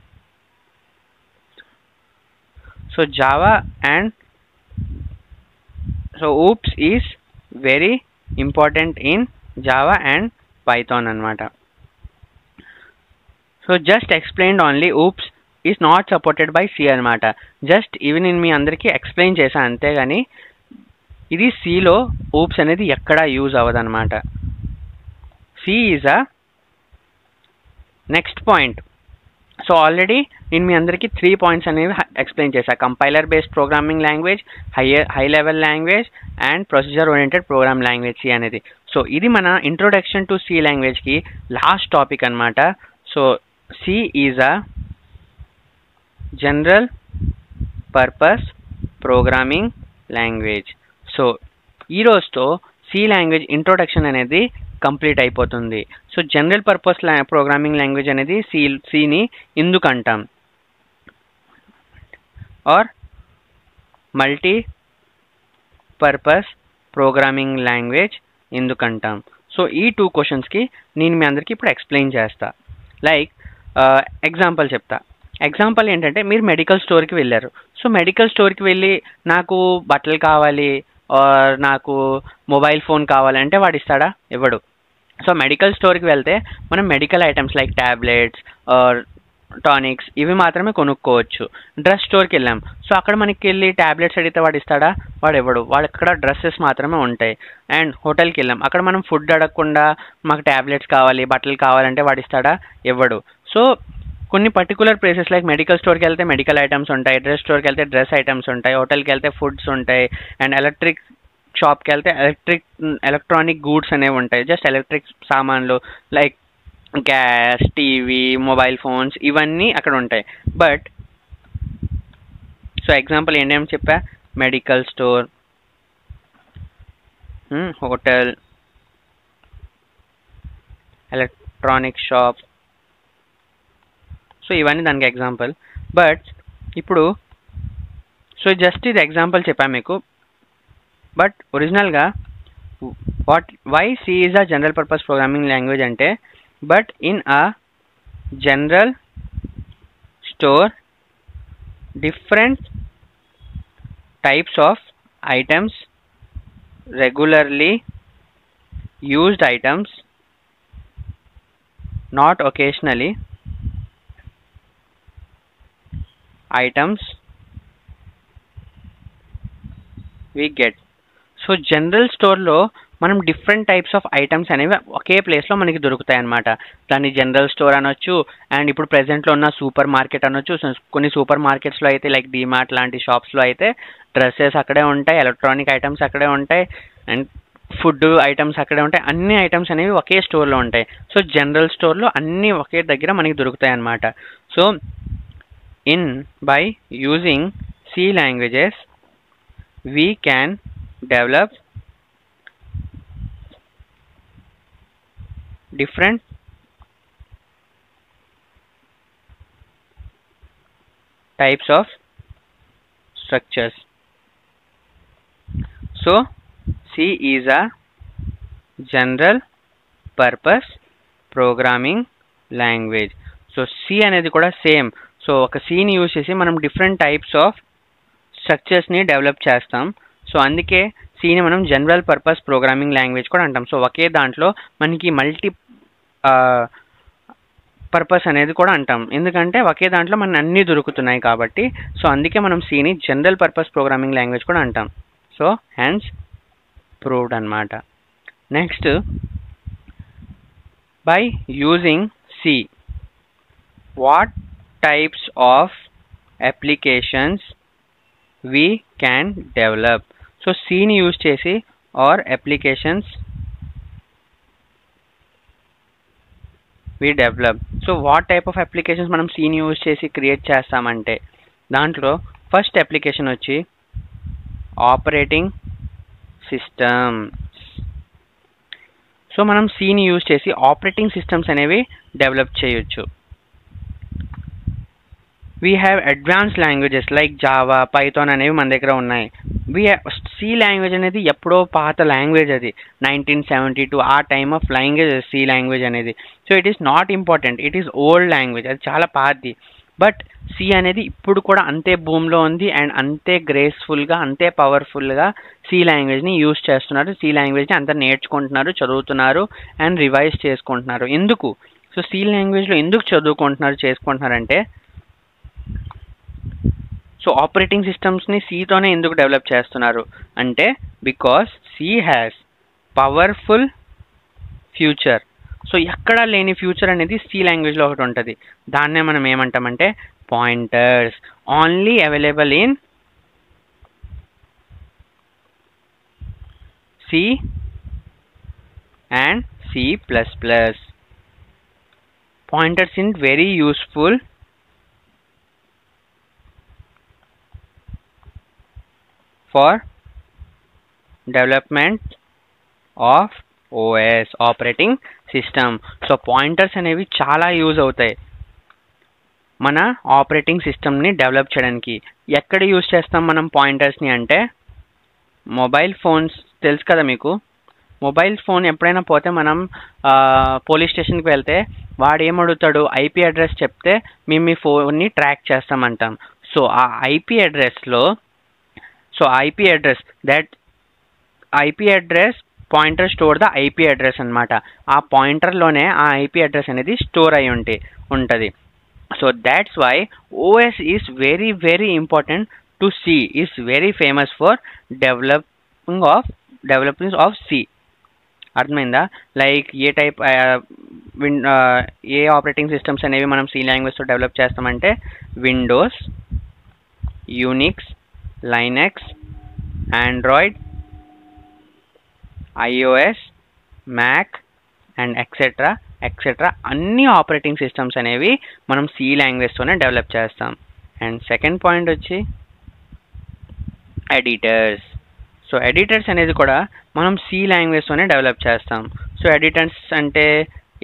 So Java and so oops is very important in Java and Python anamata. So just explained only oops is not supported by C anamata. Just even in మీ అందరికి explain చేశా అంతే గాని ఇది C లో oops అనేది ఎక్కడా use అవ్వదన్నమాట. C is a next point. So already నేను మీ అందరికీ 3 పాయింట్స్ అనేవి ఎక్స్ప్లెయిన్ చేశాను. Compiler based programming language, high level language and procedure oriented program language C అనేది. సో ఇది మన ఇంట్రొడక్షన్ టు సి లాంగ్వేజ్కి లాస్ట్ టాపిక్ అనమాట. So C is a general purpose programming language. So ఈ రోజుతో సి లాంగ్వేజ్ ఇంట్రొడక్షన్ అనేది complete అయిపోతుంది. So general purpose programming language అనేది సిని ఎందుకు అంటాం, or multi purpose programming language ఎందుకు అంటాం. సో ఈ 2 క్వశ్చన్స్కి నేను మీ అందరికీ ఇప్పుడు ఎక్స్ప్లెయిన్ చేస్తా. లైక్ ఎగ్జాంపుల్ చెప్తా. ఎగ్జాంపుల్ ఏంటంటే, మీరు మెడికల్ స్టోర్కి వెళ్ళారు. సో మెడికల్ స్టోర్కి వెళ్ళి నాకు బట్టలు కావాలి ఆర్ నాకు మొబైల్ ఫోన్ కావాలంటే వాడు ఇస్తాడా? ఇవ్వడు. సో మెడికల్ స్టోర్కి వెళ్తే మనం medical items like tablets or tonics ఇవి మాత్రమే కొనుక్కోవచ్చు. డ్రెస్ స్టోర్కి వెళ్ళాం. సో అక్కడ మనకి వెళ్ళి ట్యాబ్లెట్స్ అడిగితే వాడు ఇస్తాడా? వాడు ఇవ్వడు. వాడు అక్కడ డ్రెస్సెస్ మాత్రమే ఉంటాయి. అండ్ హోటల్కి వెళ్ళాం. అక్కడ మనం ఫుడ్ అడగకుండా మాకు ట్యాబ్లెట్స్ కావాలి, బట్టలు కావాలంటే వాడు ఇస్తాడా? ఇవ్వడు. సో కొన్ని పర్టికులర్ ప్లేసెస్ లైక్ మెడికల్ స్టోర్కి వెళ్తే మెడికల్ ఐటమ్స్ ఉంటాయి, డ్రెస్ స్టోర్కి వెళ్తే డ్రెస్ ఐటమ్స్ ఉంటాయి, హోటల్కి వెళ్తే ఫుడ్స్ ఉంటాయి, అండ్ ఎలక్ట్రిక్ షాప్కి వెళ్తే ఎలక్ట్రానిక్ గూడ్స్ అనేవి ఉంటాయి. జస్ట్ ఎలక్ట్రిక్ సామాన్లు like gas, TV, mobile phones ఇవన్నీ అక్కడ ఉంటాయి. బట్ సో ఎగ్జాంపుల్ ఏంటేమి చెప్పా? Medical store, hotel, electronic shop. So ఇవన్నీ దానికి ఎగ్జాంపుల్. బట్ ఇప్పుడు సో జస్ట్ ఇది ఎగ్జాంపుల్ చెప్పాను మీకు. బట్ ఒరిజినల్గా why C is a general purpose programming language అంటే, but in a general store different types of items, regularly used items, not occasionally items we get. So general స్టోర్లో మనం different types of items అనేవి ఒకే ప్లేస్లో మనకి దొరుకుతాయి అన్నమాట. దాన్ని general store అనొచ్చు. అండ్ ఇప్పుడు ప్రెజెంట్లో ఉన్న సూపర్ మార్కెట్ అనొచ్చు. కొన్ని సూపర్ మార్కెట్స్లో అయితే లైక్ డీమార్ట్ లాంటి షాప్స్లో అయితే డ్రెస్సెస్ అక్కడే ఉంటాయి, ఎలక్ట్రానిక్ ఐటమ్స్ అక్కడే ఉంటాయి, అండ్ ఫుడ్ ఐటమ్స్ అక్కడే ఉంటాయి. అన్ని ఐటమ్స్ అనేవి ఒకే స్టోర్లో ఉంటాయి. సో జనరల్ స్టోర్లో అన్నీ ఒకే దగ్గర మనకి దొరుకుతాయి అన్నమాట. So by using C languages we can develop different types of structures. So C is a general purpose programming language. So C అనేది కూడా సేమ్. సో ఒక సీని యూజ్ చేసి మనం డిఫరెంట్ టైప్స్ ఆఫ్ స్ట్రక్చర్స్ని డెవలప్ చేస్తాం. సో అందుకే సీని మనం జనరల్ పర్పస్ ప్రోగ్రామింగ్ లాంగ్వేజ్ కూడా అంటాం. సో ఒకే దాంట్లో మనకి మల్టీ పర్పస్ అనేది కూడా అంటాం. ఎందుకంటే ఒకే దాంట్లో మనకి అన్నీ దొరుకుతున్నాయి కాబట్టి. సో అందుకే మనం సీని జనరల్ పర్పస్ ప్రోగ్రామింగ్ లాంగ్వేజ్ కూడా అంటాం. సో హెన్స్ ప్రూవ్డ్ అన్నమాట. Next, by using see what types of applications we can develop. So C ni use chesi or applications we develop. So what type of applications manam C ni use chesi create chestamante, dantlo first application vachi operating systems. So manam C ni use chesi operating systems అనేవి develop చేయొచ్చు. we have advanced languages like Java, Python అనేవి మన దగ్గర ఉన్నాయి. C language అనేది ఎప్పుడో పాత language, అది 1972 ఆ time of language C language అనేది. So it is not important, it is old language, అది చాలా పాతది. బట్ సి అనేది ఇప్పుడు కూడా అంతే భూమిలో ఉంది అండ్ అంతే గ్రేస్ఫుల్గా, అంతే పవర్ఫుల్గా సి లాంగ్వేజ్ని యూజ్ చేస్తున్నారు. సి లాంగ్వేజ్ని అంతా నేర్చుకుంటున్నారు, చదువుతున్నారు అండ్ రివైజ్ చేసుకుంటున్నారు. ఎందుకు? సో సి లాంగ్వేజ్లో ఎందుకు చదువుకుంటున్నారు, చేసుకుంటున్నారంటే, సో ఆపరేటింగ్ సిస్టమ్స్ని సితోనే ఎందుకు డెవలప్ చేస్తున్నారు అంటే, because C has powerful future. So ఎక్కడా లేని ఫ్యూచర్ అనేది సి లాంగ్వేజ్లో ఒకటి ఉంటుంది. దాన్నే మనం ఏమంటామంటే pointers. Only available in C and C++. Pointers is very useful for development of OS, operating system. So pointers అనేవి చాలా యూజ్ అవుతాయి మన ఆపరేటింగ్ సిస్టమ్ని డెవలప్ చేయడానికి. ఎక్కడ యూజ్ చేస్తాం మనం పాయింటర్స్ని అంటే మొబైల్ ఫోన్స్ తెలుసు కదా మీకు. మొబైల్ ఫోన్ ఎప్పుడైనా పోతే మనం పోలీస్ స్టేషన్కి వెళ్తే వాడు ఏమడుగుతాడు, ఐపీ అడ్రస్ చెప్తే మేము మీ ఫోన్ని ట్రాక్ చేస్తామంటాం. సో ఆ ఐపీ అడ్రస్లో IP address pointer store the IP address అనమాట. ఆ పాయింటర్లోనే ఆ ఐపీ అడ్రస్ అనేది స్టోర్ అయి ఉంటుంది. So that's why OS is very very important to C, is very famous for developing of C. అర్థమైందా? లైక్ ఏ ఆపరేటింగ్ సిస్టమ్స్ అనేవి మనం సి లాంగ్వేజ్తో డెవలప్ చేస్తామంటే Windows, Unix, Linux, Android, iOS, Mac and etcetera అన్ని operating systems అనేవి మనం C లాంగ్వేజ్తోనే డెవలప్ చేస్తాం. అండ్ సెకండ్ పాయింట్ వచ్చి ఎడిటర్స్. సో ఎడిటర్స్ అనేది కూడా మనం సి లాంగ్వేజ్తోనే డెవలప్ చేస్తాం. సో ఎడిటర్స్ అంటే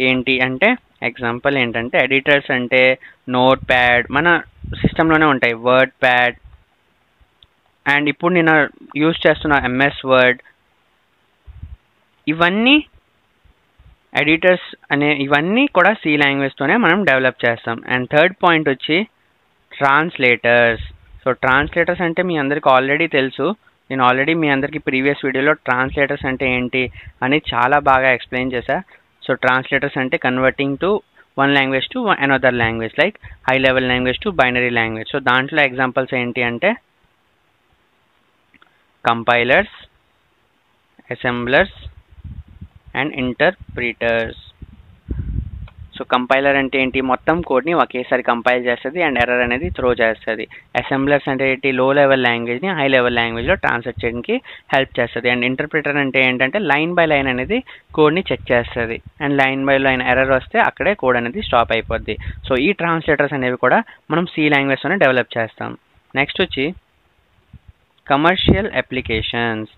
ఏంటి అంటే ఎగ్జాంపుల్ ఏంటంటే ఎడిటర్స్ అంటే నోట్ ప్యాడ్, మన సిస్టంలోనే ఉంటాయి. వర్డ్ ప్యాడ్ అండ్ ఇప్పుడు నేను యూజ్ చేస్తున్న ఎంఎస్ వర్డ్, ఇవన్నీ ఎడిటర్స్ ఇవన్నీ కూడా సి లాంగ్వేజ్తోనే మనం డెవలప్ చేస్తాం. అండ్ థర్డ్ పాయింట్ వచ్చి ట్రాన్స్లేటర్స్. సో ట్రాన్స్లేటర్స్ అంటే మీ అందరికి ఆల్రెడీ తెలుసు. నేను ఆల్రెడీ మీ అందరికీ ప్రీవియస్ వీడియోలో ట్రాన్స్లేటర్స్ అంటే ఏంటి అని చాలా బాగా ఎక్స్ప్లెయిన్ చేశా. సో ట్రాన్స్లేటర్స్ అంటే converting to one language to another language, like high level language to binary language. So దాంట్లో ఎగ్జాంపుల్స్ ఏంటి అంటే compilers, assemblers and interpreters. So compiler అంటే ఏంటి, మొత్తం కోడ్ని ఒకేసారి కంపైల్ చేస్తుంది అండ్ ఎర్రర్ అనేది త్రో చేస్తుంది. అసెంబ్లర్స్ అంటే ఏంటి, లో లెవెల్ లాంగ్వేజ్ని హై లెవెల్ లాంగ్వేజ్లో ట్రాన్స్లేట్ చేయడానికి హెల్ప్ చేస్తుంది. అండ్ ఇంటర్ప్రిటర్ అంటే ఏంటంటే లైన్ బై లైన్ అనేది కోడ్ని చెక్ చేస్తుంది and line by line error వస్తే అక్కడే కోడ్ అనేది స్టాప్ అయిపోద్ది. సో ఈ ట్రాన్స్లేటర్స్ అనేవి కూడా మనం సి లాంగ్వేజ్తోనే డెవలప్ చేస్తాం. నెక్స్ట్ వచ్చి కమర్షియల్ అప్లికేషన్స్.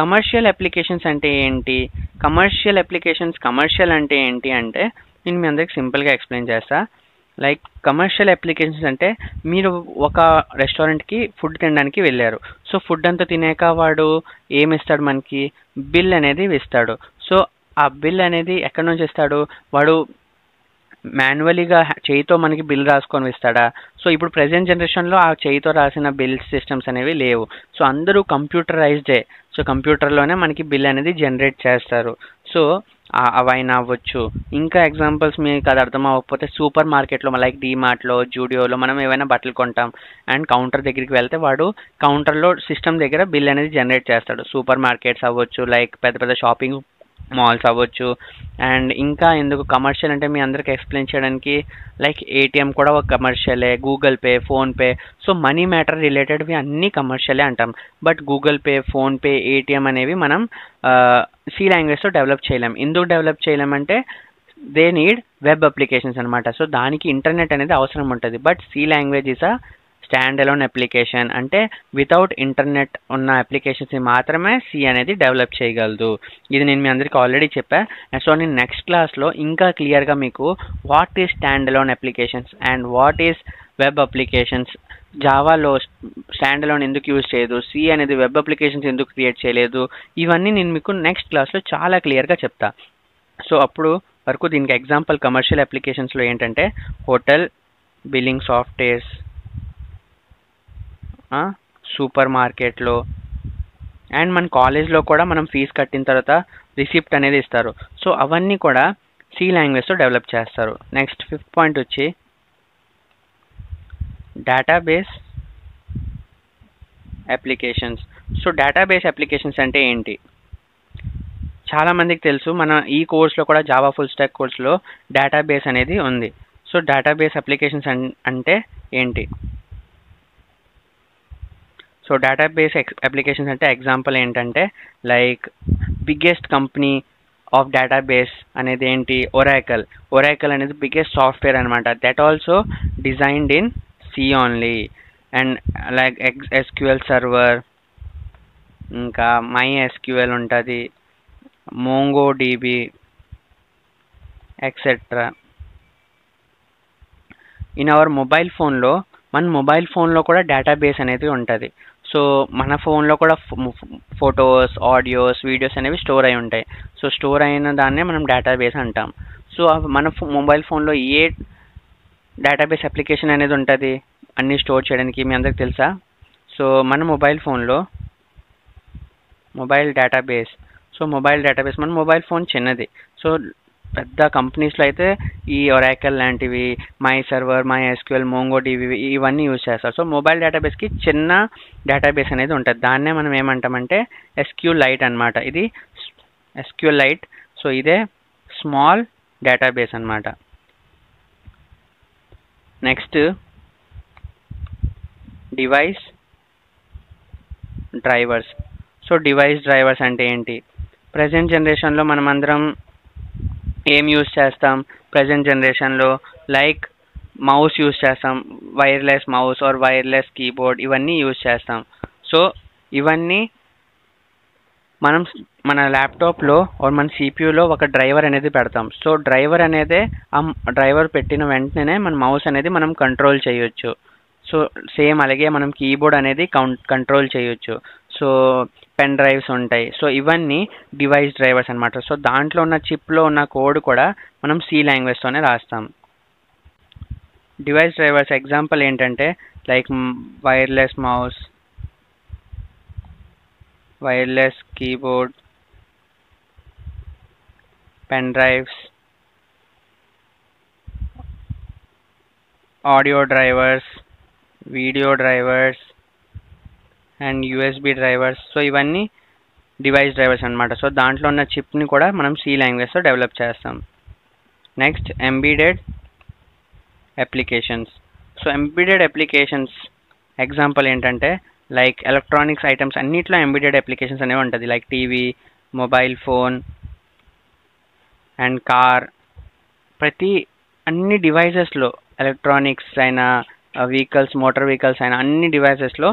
కమర్షియల్ అప్లికేషన్స్ అంటే ఏంటి, కమర్షియల్ అంటే ఏంటి అంటే నేను మీ అందరికి సింపుల్గా ఎక్స్ప్లెయిన్ చేస్తా. లైక్ కమర్షియల్ అప్లికేషన్స్ అంటే మీరు ఒక రెస్టారెంట్కి ఫుడ్ తినడానికి వెళ్ళారు. సో ఫుడ్ అంతా తినాక వాడు ఏమి ఇస్తాడు, మనకి బిల్ అనేది ఇస్తాడు. సో ఆ బిల్ అనేది ఎక్కడి నుంచి ఇస్తాడు, వాడు మాన్యువలీగా చేయితో మనకి బిల్ రాసుకొని ఇస్తాడా? సో ఇప్పుడు ప్రెజెంట్ జనరేషన్లో ఆ చేయితో రాసిన బిల్ సిస్టమ్స్ అనేవి లేవు. సో అందరూ కంప్యూటరైజ్డే. సో కంప్యూటర్లోనే మనకి బిల్ అనేది జనరేట్ చేస్తారు. సో అవైనా అవ్వచ్చు. ఇంకా ఎగ్జాంపుల్స్ మీకు అది అర్థం అవ్వకపోతే సూపర్ మార్కెట్లో లైక్ డీమార్ట్లో, జూడియోలో మనం ఏవైనా బట్టలు కొంటాం అండ్ కౌంటర్ దగ్గరికి వెళ్తే వాడు కౌంటర్లో సిస్టమ్ దగ్గర బిల్ అనేది జనరేట్ చేస్తాడు. సూపర్ మార్కెట్స్ అవ్వచ్చు, లైక్ పెద్ద పెద్ద షాపింగ్ మాల్స్ అవ్వచ్చు. అండ్ ఇంకా ఎందుకు కమర్షియల్ అంటే మీ అందరికి ఎక్స్ప్లెయిన్ చేయడానికి లైక్ ఏటీఎం కూడా ఒక కమర్షియలే, Google Pay, PhonePe. So money matter రిలేటెడ్వి అన్నీ కమర్షియలే అంటాం. But Google Pay, PhonePe, ATM అనేవి మనం సి లాంగ్వేజ్తో డెవలప్ చేయలేం. ఎందుకు డెవలప్ చేయలేమంటే దే నీడ్ వెబ్ అప్లికేషన్స్ అనమాట. సో దానికి ఇంటర్నెట్ అనేది అవసరం ఉంటుంది. But C language is a stand alone application, అంటే వితౌట్ ఇంటర్నెట్ ఉన్న అప్లికేషన్స్ని మాత్రమే సి అనేది డెవలప్ చేయగలదు. ఇది నేను మీ అందరికీ ఆల్రెడీ చెప్పా. సో నేను నెక్స్ట్ క్లాస్లో ఇంకా క్లియర్గా మీకు what is stand alone applications and what is web applications, జావాలో స్టాండ్ అలోన్ ఎందుకు యూజ్ చేయదు, సి అనేది వెబ్ అప్లికేషన్స్ ఎందుకు క్రియేట్ చేయలేదు, ఇవన్నీ నేను మీకు నెక్స్ట్ క్లాస్లో చాలా క్లియర్గా చెప్తా. సో అప్పుడు వరకు దీనికి ఎగ్జాంపుల్ కమర్షియల్ అప్లికేషన్స్లో ఏంటంటే హోటల్, బిల్లింగ్ సాఫ్ట్వేర్స్, సూపర్ మార్కెట్లో అండ్ మన కాలేజ్లో కూడా మనం ఫీజు కట్టిన తర్వాత రిసిప్ట్ అనేది ఇస్తారు. సో అవన్నీ కూడా సి లాంగ్వేజ్తో డెవలప్ చేస్తారు. నెక్స్ట్ ఫిఫ్త్ పాయింట్ వచ్చి database applications. So database applications అంటే ఏంటి, చాలా మందికి తెలుసు, మన ఈ కోర్స్లో కూడా జావా ఫుల్ స్టాక్ కోర్స్లో డేటాబేస్ అనేది ఉంది. సో డేటాబేస్ అప్లికేషన్స్ అంటే ఏంటి? సో డేటాబేస్ అప్లికేషన్స్ అంటే ఎగ్జాంపుల్ ఏంటంటే like biggest company of database అనేది ఏంటి? ఒరాకల్ అనేది బిగ్గెస్ట్ సాఫ్ట్వేర్ అనమాట. That also designed in C only. And like SQL server, ఇంకా మై ఎస్క్యూఎల్ ఉంటుంది, Mongo dB etcetera. In our mobile ఫోన్లో, మన మొబైల్ ఫోన్లో కూడా డేటాబేస్ అనేది ఉంటుంది. సో మన ఫోన్లో కూడా ఫొటోస్, ఆడియోస్, వీడియోస్ అనేవి స్టోర్ అయి ఉంటాయి. సో స్టోర్ అయిన దాన్నే మనం డేటాబేస్ అంటాం. సో మన మొబైల్ ఫోన్లో ఏ డేటాబేస్ అప్లికేషన్ అనేది ఉంటుంది అన్నీ స్టోర్ చేయడానికి? మీ అందరికి తెలుసా? సో మన మొబైల్ ఫోన్లో మొబైల్ డేటాబేస్ మన మొబైల్ ఫోన్ చిన్నది. సో పెద్ద కంపెనీస్లో అయితే ఈ ఒరాకల్ లాంటివి, my server, my SQL, Mongo dB ఇవన్నీ యూజ్ చేస్తారు. సో మొబైల్ డేటాబేస్కి చిన్న డేటాబేస్ అనేది ఉంటుంది. దాన్నే మనం ఏమంటామంటే ఎస్క్యూ లైట్ అనమాట. ఇది ఎస్క్యూ లైట్. సో ఇదే స్మాల్ డేటాబేస్ అనమాట. Next device drivers. So device drivers అంటే ఏంటి? ప్రజెంట్ జనరేషన్లో మనం అందరం ఏం యూజ్ చేస్తాం? ప్రజెంట్ జనరేషన్లో లైక్ మౌస్ యూజ్ చేస్తాం, wireless mouse or wireless keyboard ఇవన్నీ యూజ్ చేస్తాం. సో ఇవన్నీ మనం మన ల్యాప్టాప్లో ఆర్ మన సిపియూలో ఒక డ్రైవర్ అనేది పెడతాం. సో డ్రైవర్ అనేది ఆ డ్రైవర్ పెట్టిన వెంటనే మన మౌస్ అనేది మనం కంట్రోల్ చేయొచ్చు. సో సేమ్ అలాగే మనం కీబోర్డ్ అనేది కంట్రోల్ చేయొచ్చు. సో పెన్ డ్రైవ్స్ ఉంటాయి. సో ఇవన్నీ డివైస్ డ్రైవర్స్ అనమాట. సో దాంట్లో ఉన్న చిప్లో ఉన్న కోడ్ కూడా మనం సి లాంగ్వేజ్తోనే రాస్తాం. డివైస్ డ్రైవర్స్ ఎగ్జాంపుల్ ఏంటంటే like wireless mouse, wireless keyboard, pen drives, audio drivers, video drivers and USB drivers. So ఇవన్నీ డివైస్ డ్రైవర్స్ అనమాట. సో దాంట్లో ఉన్న చిప్ని కూడా మనం సి లాంగ్వేజ్తో డెవలప్ చేస్తాం. Next embedded applications. So embedded applications example ఏంటంటే లైక్ ఎలక్ట్రానిక్స్ ఐటమ్స్ అన్నిట్లో ఎంబెడెడ్ అప్లికేషన్స్ అనేవి ఉంటుంది. Like TV, mobile phone and car. అన్ని డివైజెస్లో, ఎలక్ట్రానిక్స్ అయినా, వెహికల్స్, మోటార్ వెహికల్స్ అయినా అన్ని డివైజెస్లో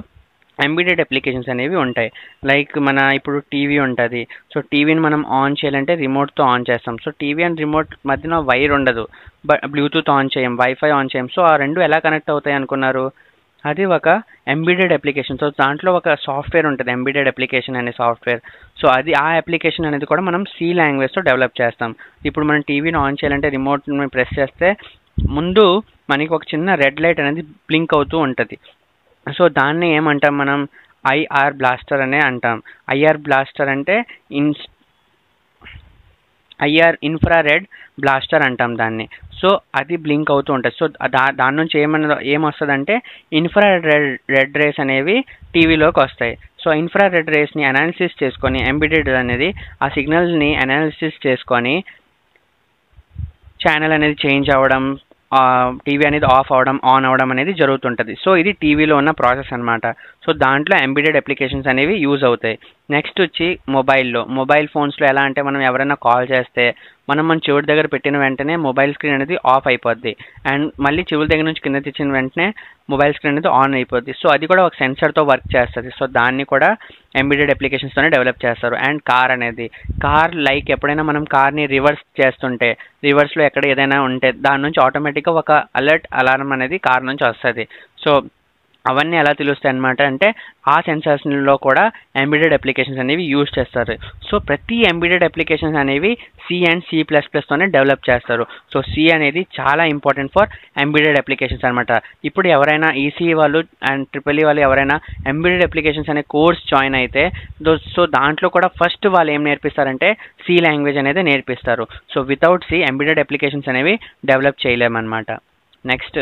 ఎంబెడెడ్ అప్లికేషన్స్ అనేవి ఉంటాయి. లైక్ మన ఇప్పుడు టీవీ ఉంటుంది. సో టీవీని మనం ఆన్ చేయాలంటే రిమోట్తో ఆన్ చేస్తాం. సో టీవీ అండ్ రిమోట్ మధ్యన వైర్ ఉండదు, బట్ బ్లూటూత్ ఆన్ చేయం, వైఫై ఆన్ చేయం. సో ఆ రెండు ఎలా కనెక్ట్ అవుతాయి అనుకున్నారు? అది ఒక ఎంబెడెడ్ అప్లికేషన్. సో దాంట్లో ఒక సాఫ్ట్వేర్ ఉంటుంది, ఎంబెడెడ్ అప్లికేషన్ అనే సాఫ్ట్వేర్. సో అది ఆ అప్లికేషన్ అనేది కూడా మనం సి లాంగ్వేజ్తో డెవలప్ చేస్తాం. ఇప్పుడు మనం టీవీని ఆన్ చేయాలంటే రిమోట్ని ప్రెస్ చేస్తే ముందు మనకి ఒక చిన్న రెడ్ లైట్ అనేది బ్లింక్ అవుతూ ఉంటుంది. సో దాన్ని ఏమంటాం మనం? ఐఆర్ బ్లాస్టర్ అనే అంటాం. ఐఆర్ బ్లాస్టర్ అంటే ఇన్ఫ్రారెడ్ బ్లాస్టర్ అంటాం దాన్ని. సో అది బ్లింక్ అవుతూ ఉంటుంది. సో దాని నుంచి ఏమొస్తుందంటే ఇన్ఫ్రారెడ్ రేస్ అనేవి టీవీలోకి వస్తాయి. సో ఇన్ఫ్రారెడ్ రేస్ని అనాలిసిస్ చేసుకొని ఎంబెడెడ్ అనేది ఆ సిగ్నల్ని అనాలిసిస్ చేసుకొని ఛానల్ అనేది చేంజ్ అవ్వడం, టీవీ అనేది ఆఫ్ అవ్వడం, ఆన్ అవ్వడం అనేది జరుగుతుంటుంది. సో ఇది టీవీలో ఉన్న ప్రాసెస్ అనమాట. సో దాంట్లో ఎంబెడెడ్ అప్లికేషన్స్ అనేవి యూజ్ అవుతాయి. నెక్స్ట్ వచ్చి మొబైల్ ఫోన్స్లో ఎలా అంటే మనం ఎవరైనా కాల్ చేస్తే మన చెవుడి దగ్గర పెట్టిన వెంటనే మొబైల్ స్క్రీన్ అనేది ఆఫ్ అయిపోద్ది. అండ్ మళ్ళీ చెవుల దగ్గర నుంచి కింద తెచ్చిన వెంటనే మొబైల్ స్క్రీన్ అనేది ఆన్ అయిపోద్ది. సో అది కూడా ఒక సెన్సర్తో వర్క్ చేస్తుంది. సో దాన్ని కూడా ఎంబెడెడ్ అప్లికేషన్స్తోనే డెవలప్ చేస్తారు. అండ్ కార్ లైక్ ఎప్పుడైనా మనం కార్ని రివర్స్ చేస్తుంటే, రివర్స్లో ఎక్కడ ఏదైనా ఉంటే దాని నుంచి ఆటోమేటిక్గా ఒక అలారం అనేది కార్ నుంచి వస్తుంది. సో అవన్నీ ఎలా తెలుస్తాయి అనమాట అంటే ఆ సెన్సార్స్లో కూడా ఎంబెడెడ్ అప్లికేషన్స్ అనేవి యూజ్ చేస్తారు. సో ప్రతి ఎంబెడెడ్ అప్లికేషన్స్ అనేవి సి అండ్ C++తోనే డెవలప్ చేస్తారు. సో సి అనేది చాలా ఇంపార్టెంట్ ఫర్ ఎంబెడెడ్ అప్లికేషన్స్ అనమాట. ఇప్పుడు ఎవరైనా ఈసీఈ వాళ్ళు అండ్ ట్రిపుల్ ఈ వాళ్ళు ఎవరైనా ఎంబెడెడ్ అప్లికేషన్స్ అనే కోర్స్ జాయిన్ అయితే సో దాంట్లో కూడా ఫస్ట్ వాళ్ళు ఏం నేర్పిస్తారంటే సి లాంగ్వేజ్ అనేది నేర్పిస్తారు. So without C embedded applications అనేవి డెవలప్ చేయలేమన్నమాట. Next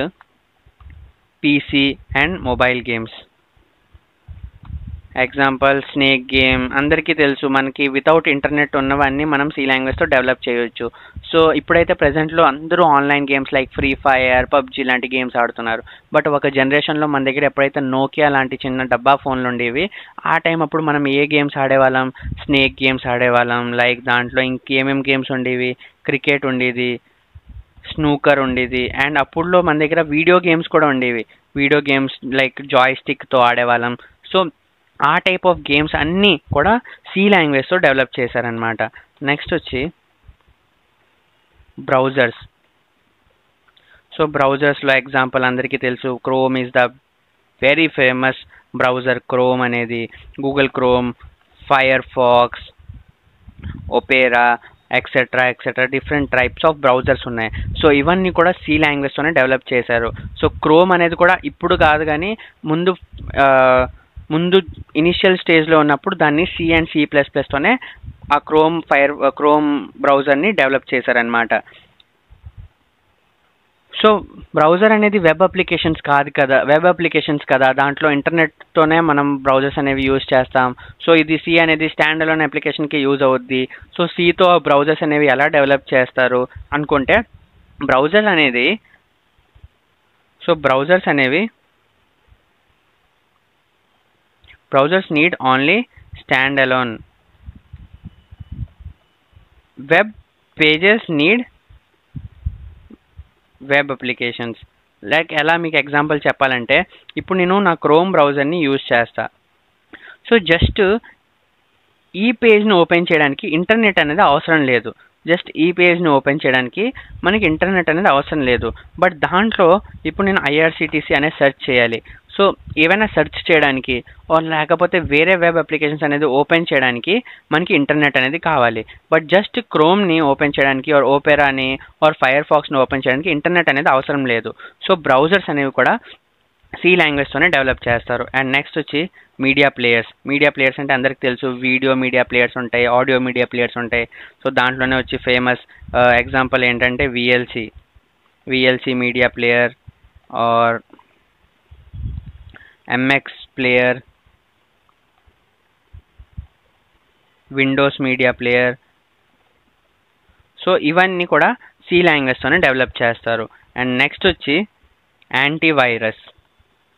PC and mobile games. Example snake game అందరికీ తెలుసు, మనకి వితౌట్ ఇంటర్నెట్ ఉన్నవన్నీ మనం సి లాంగ్వేజ్తో డెవలప్ చేయొచ్చు. సో ఇప్పుడైతే ప్రజెంట్లో అందరూ online games like free fire, PUBG లాంటి గేమ్స్ ఆడుతున్నారు. బట్ ఒక జనరేషన్లో మన దగ్గర ఎప్పుడైతే నోకియా లాంటి చిన్న డబ్బా ఫోన్లు ఉండేవి, ఆ టైం అప్పుడు మనం ఏ గేమ్స్ ఆడేవాళ్ళం, స్నేక్ గేమ్స్ ఆడేవాళ్ళం. లైక్ దాంట్లో ఇంకేమేమి గేమ్స్ ఉండేవి, క్రికెట్ ఉండేది, స్నూకర్ ఉండేది, అండ్ అప్పుడులో మన దగ్గర వీడియో గేమ్స్ కూడా ఉండేవి. వీడియో గేమ్స్ లైక్ జాయ్ స్టిక్తో ఆడేవాళ్ళం. సో ఆ టైప్ ఆఫ్ గేమ్స్ అన్నీ కూడా సి లాంగ్వేజ్తో డెవలప్ చేశారనమాట. నెక్స్ట్ వచ్చి బ్రౌజర్స్. సో బ్రౌజర్స్లో ఎగ్జాంపుల్ అందరికీ తెలుసు, Chrome is the very famous browser. Chrome అనేది Google Chrome, Firefox, Opera etcetera different types of browsers ఉన్నాయి. సో ఇవన్నీ కూడా సి లాంగ్వేజ్తోనే డెవలప్ చేశారు. సో క్రోమ్ అనేది కూడా ఇప్పుడు కాదు కానీ ముందు ఇనిషియల్ స్టేజ్లో ఉన్నప్పుడు దాన్ని సి అండ్ C++తోనే ఆ క్రోమ్ బ్రౌజర్ని డెవలప్ చేశారనమాట. సో బ్రౌజర్ అనేది వెబ్ అప్లికేషన్స్ కదా, దాంట్లో ఇంటర్నెట్తోనే మనం బ్రౌజర్స్ అనేవి యూజ్ చేస్తాం. సో ఇది సి అనేది స్టాండ్ అలోన్ అప్లికేషన్కి యూజ్ అవుద్ది. సో సితో బ్రౌజర్స్ అనేవి ఎలా డెవలప్ చేస్తారు అనుకుంటే, browsers need only standalone. Web pages need web applications. Like ఎలా మీకు ఎగ్జాంపుల్ చెప్పాలంటే, ఇప్పుడు నేను నా క్రోమ్ బ్రౌజర్ని యూజ్ చేస్తా. సో జస్ట్ ఈ పేజ్ని ఓపెన్ చేయడానికి ఇంటర్నెట్ అనేది అవసరం లేదు. మనకి ఇంటర్నెట్ అనేది అవసరం లేదు. బట్ దాంట్లో ఇప్పుడు నేను IRCTC అనే సెర్చ్ చేయాలి. సో ఏవైనా సెర్చ్ చేయడానికి లేకపోతే వేరే వెబ్ అప్లికేషన్స్ అనేది ఓపెన్ చేయడానికి మనకి ఇంటర్నెట్ అనేది కావాలి. బట్ జస్ట్ క్రోమ్ని ఓపెన్ చేయడానికి ఓపెరాని ఫైర్ ఫాక్స్ని ఓపెన్ చేయడానికి ఇంటర్నెట్ అనేది అవసరం లేదు. సో బ్రౌజర్స్ అనేవి కూడా సి లాంగ్వేజ్తోనే డెవలప్ చేస్తారు. అండ్ నెక్స్ట్ వచ్చి మీడియా ప్లేయర్స్ అంటే అందరికి తెలుసు, వీడియో మీడియా ప్లేయర్స్ ఉంటాయి, ఆడియో మీడియా ప్లేయర్స్ ఉంటాయి. సో దాంట్లోనే వచ్చి ఫేమస్ ఎగ్జాంపుల్ ఏంటంటే VLC media player or MX player, Windows media player. So ఇవన్నీ కూడా సి లాంగ్వేజ్తోనే డెవలప్ చేస్తారు. అండ్ నెక్స్ట్ వచ్చి యాంటీవైరస్.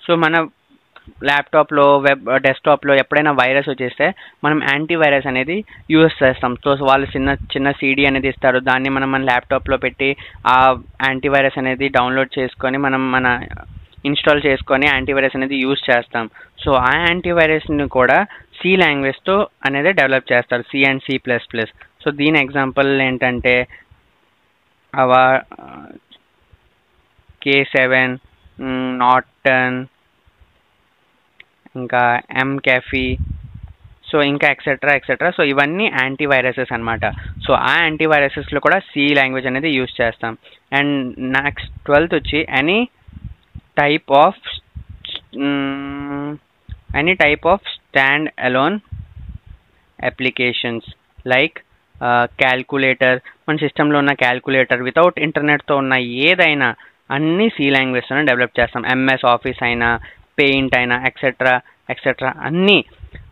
సో మన ల్యాప్టాప్లో డెస్క్టాప్లో ఎప్పుడైనా వైరస్ వచ్చేస్తే మనం యాంటీవైరస్ అనేది యూజ్ చేస్తాం. సో వాళ్ళు చిన్న CD అనేది ఇస్తారు, దాన్ని మనం మన ల్యాప్టాప్లో పెట్టి ఆ యాంటీవైరస్ అనేది డౌన్లోడ్ చేసుకొని మన ఇన్స్టాల్ చేసుకొని యాంటీవైరస్ అనేది యూజ్ చేస్తాం. సో ఆ యాంటీవైరస్ని కూడా సి లాంగ్వేజ్తో అనేది డెవలప్ చేస్తారు, సి అండ్ C++. సో దీని ఎగ్జాంపుల్ ఏంటంటే K7, నార్టన్, ఇంకా McAfee, సో ఇంకా ఎక్సెట్రా. సో ఇవన్నీ యాంటీవైరసెస్ అనమాట. సో ఆ యాంటీవైరసెస్లో కూడా సి లాంగ్వేజ్ అనేది యూజ్ చేస్తాం. అండ్ నెక్స్ట్ 12th వచ్చి any type of stand alone applications like calculator. మన సిస్టంలో ఉన్న క్యాల్కులేటర్ వితౌట్ ఇంటర్నెట్తో ఉన్న ఏదైనా అన్నీ సి లాంగ్వేజ్తోనే డెవలప్ చేస్తాం. MS ఆఫీస్ అయినా, పెయింట్ అయినా ఎక్సెట్రా అన్నీ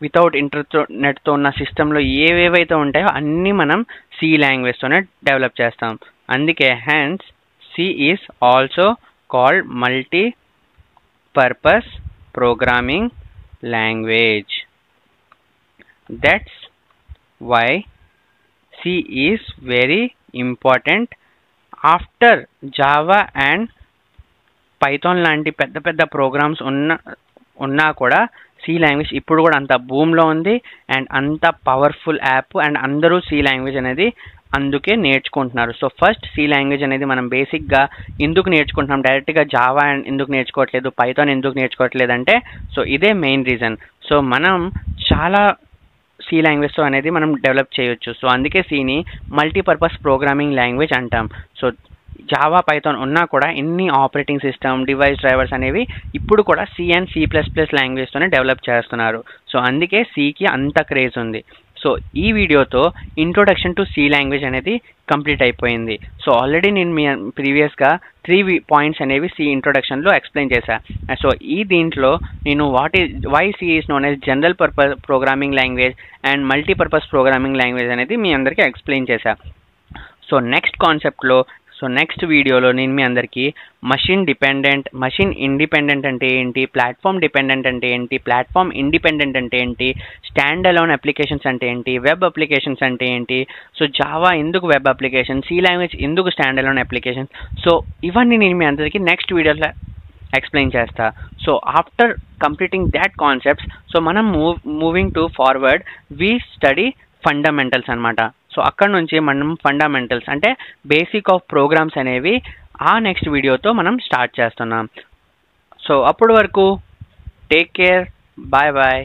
వితౌట్ ఇంటర్నెట్తో ఉన్న సిస్టంలో ఏవేవైతే ఉంటాయో అన్నీ మనం సి లాంగ్వేజ్తోనే డెవలప్ చేస్తాం. అందుకే hence C is also called multi-purpose programming language. That's why C is very important. After Java and Python లాంటి పెద్ద ప్రోగ్రామ్స్ ఉన్నా కూడా సి లాంగ్వేజ్ ఇప్పుడు కూడా అంత బూమ్లో ఉంది అండ్ అంత పవర్ఫుల్ యాప్. అండ్ అందరూ సి లాంగ్వేజ్ అనేది అందుకే నేర్చుకుంటున్నారు. సో ఫస్ట్ సి లాంగ్వేజ్ అనేది మనం బేసిక్గా ఎందుకు నేర్చుకుంటున్నాం, డైరెక్ట్గా జావా ఎందుకు నేర్చుకోవట్లేదు, పైథాన్ ఎందుకు నేర్చుకోవట్లేదు అంటే సో ఇదే మెయిన్ రీజన్. సో మనం చాలా సి లాంగ్వేజ్తో అనేది మనం డెవలప్ చేయొచ్చు. సో అందుకే సిని మల్టీపర్పస్ ప్రోగ్రామింగ్ లాంగ్వేజ్ అంటాం. సో జావా పైథాన్ ఉన్నా కూడా ఇన్ని ఆపరేటింగ్ సిస్టమ్, డివైస్ డ్రైవర్స్ అనేవి ఇప్పుడు కూడా సి అండ్ C++ లాంగ్వేజ్తోనే డెవలప్ చేస్తున్నారు. సో అందుకే సికి అంత క్రేజ్ ఉంది. సో ఈ వీడియోతో ఇంట్రొడక్షన్ టు సి లాంగ్వేజ్ అనేది కంప్లీట్ అయిపోయింది. సో ఆల్రెడీ నేను మీ ప్రీవియస్గా 3 పాయింట్స్ అనేవి సి ఇంట్రొడక్షన్లో ఎక్స్ప్లెయిన్ చేశాను. సో దీంట్లో నేను why C is known as general purpose programming language and multipurpose programming language అనేది మీ అందరికీ ఎక్స్ప్లెయిన్ చేశాను. సో నెక్స్ట్ వీడియోలో నేను మీ అందరికీ మషిన్ ఇండిపెండెంట్ అంటే ఏంటి, ప్లాట్ఫామ్ డిపెండెంట్ అంటే ఏంటి, ప్లాట్ఫామ్ ఇండిపెండెంట్ అంటే ఏంటి, స్టాండ్ అలోన్ అప్లికేషన్స్ అంటే ఏంటి, వెబ్ అప్లికేషన్స్ అంటే ఏంటి, సో జావా ఎందుకు వెబ్ అప్లికేషన్, సి లాంగ్వేజ్ ఎందుకు స్టాండ్ అలోన్ అప్లికేషన్స్, సో ఇవన్నీ నేను మీ అందరికీ నెక్స్ట్ వీడియోలో ఎక్స్ప్లెయిన్ చేస్తా. So after completing that concepts, so మనం moving to forward we study fundamentals అనమాట. సో అక్కడ నుంచి మనం ఫండమెంటల్స్ అంటే బేసిక్ ఆఫ్ ప్రోగ్రామ్స్ అనేవి ఆ నెక్స్ట్ వీడియోతో మనం స్టార్ట్ చేస్తున్నాం. సో అప్పటి వరకు టేక్ కేర్, బాయ్ బాయ్.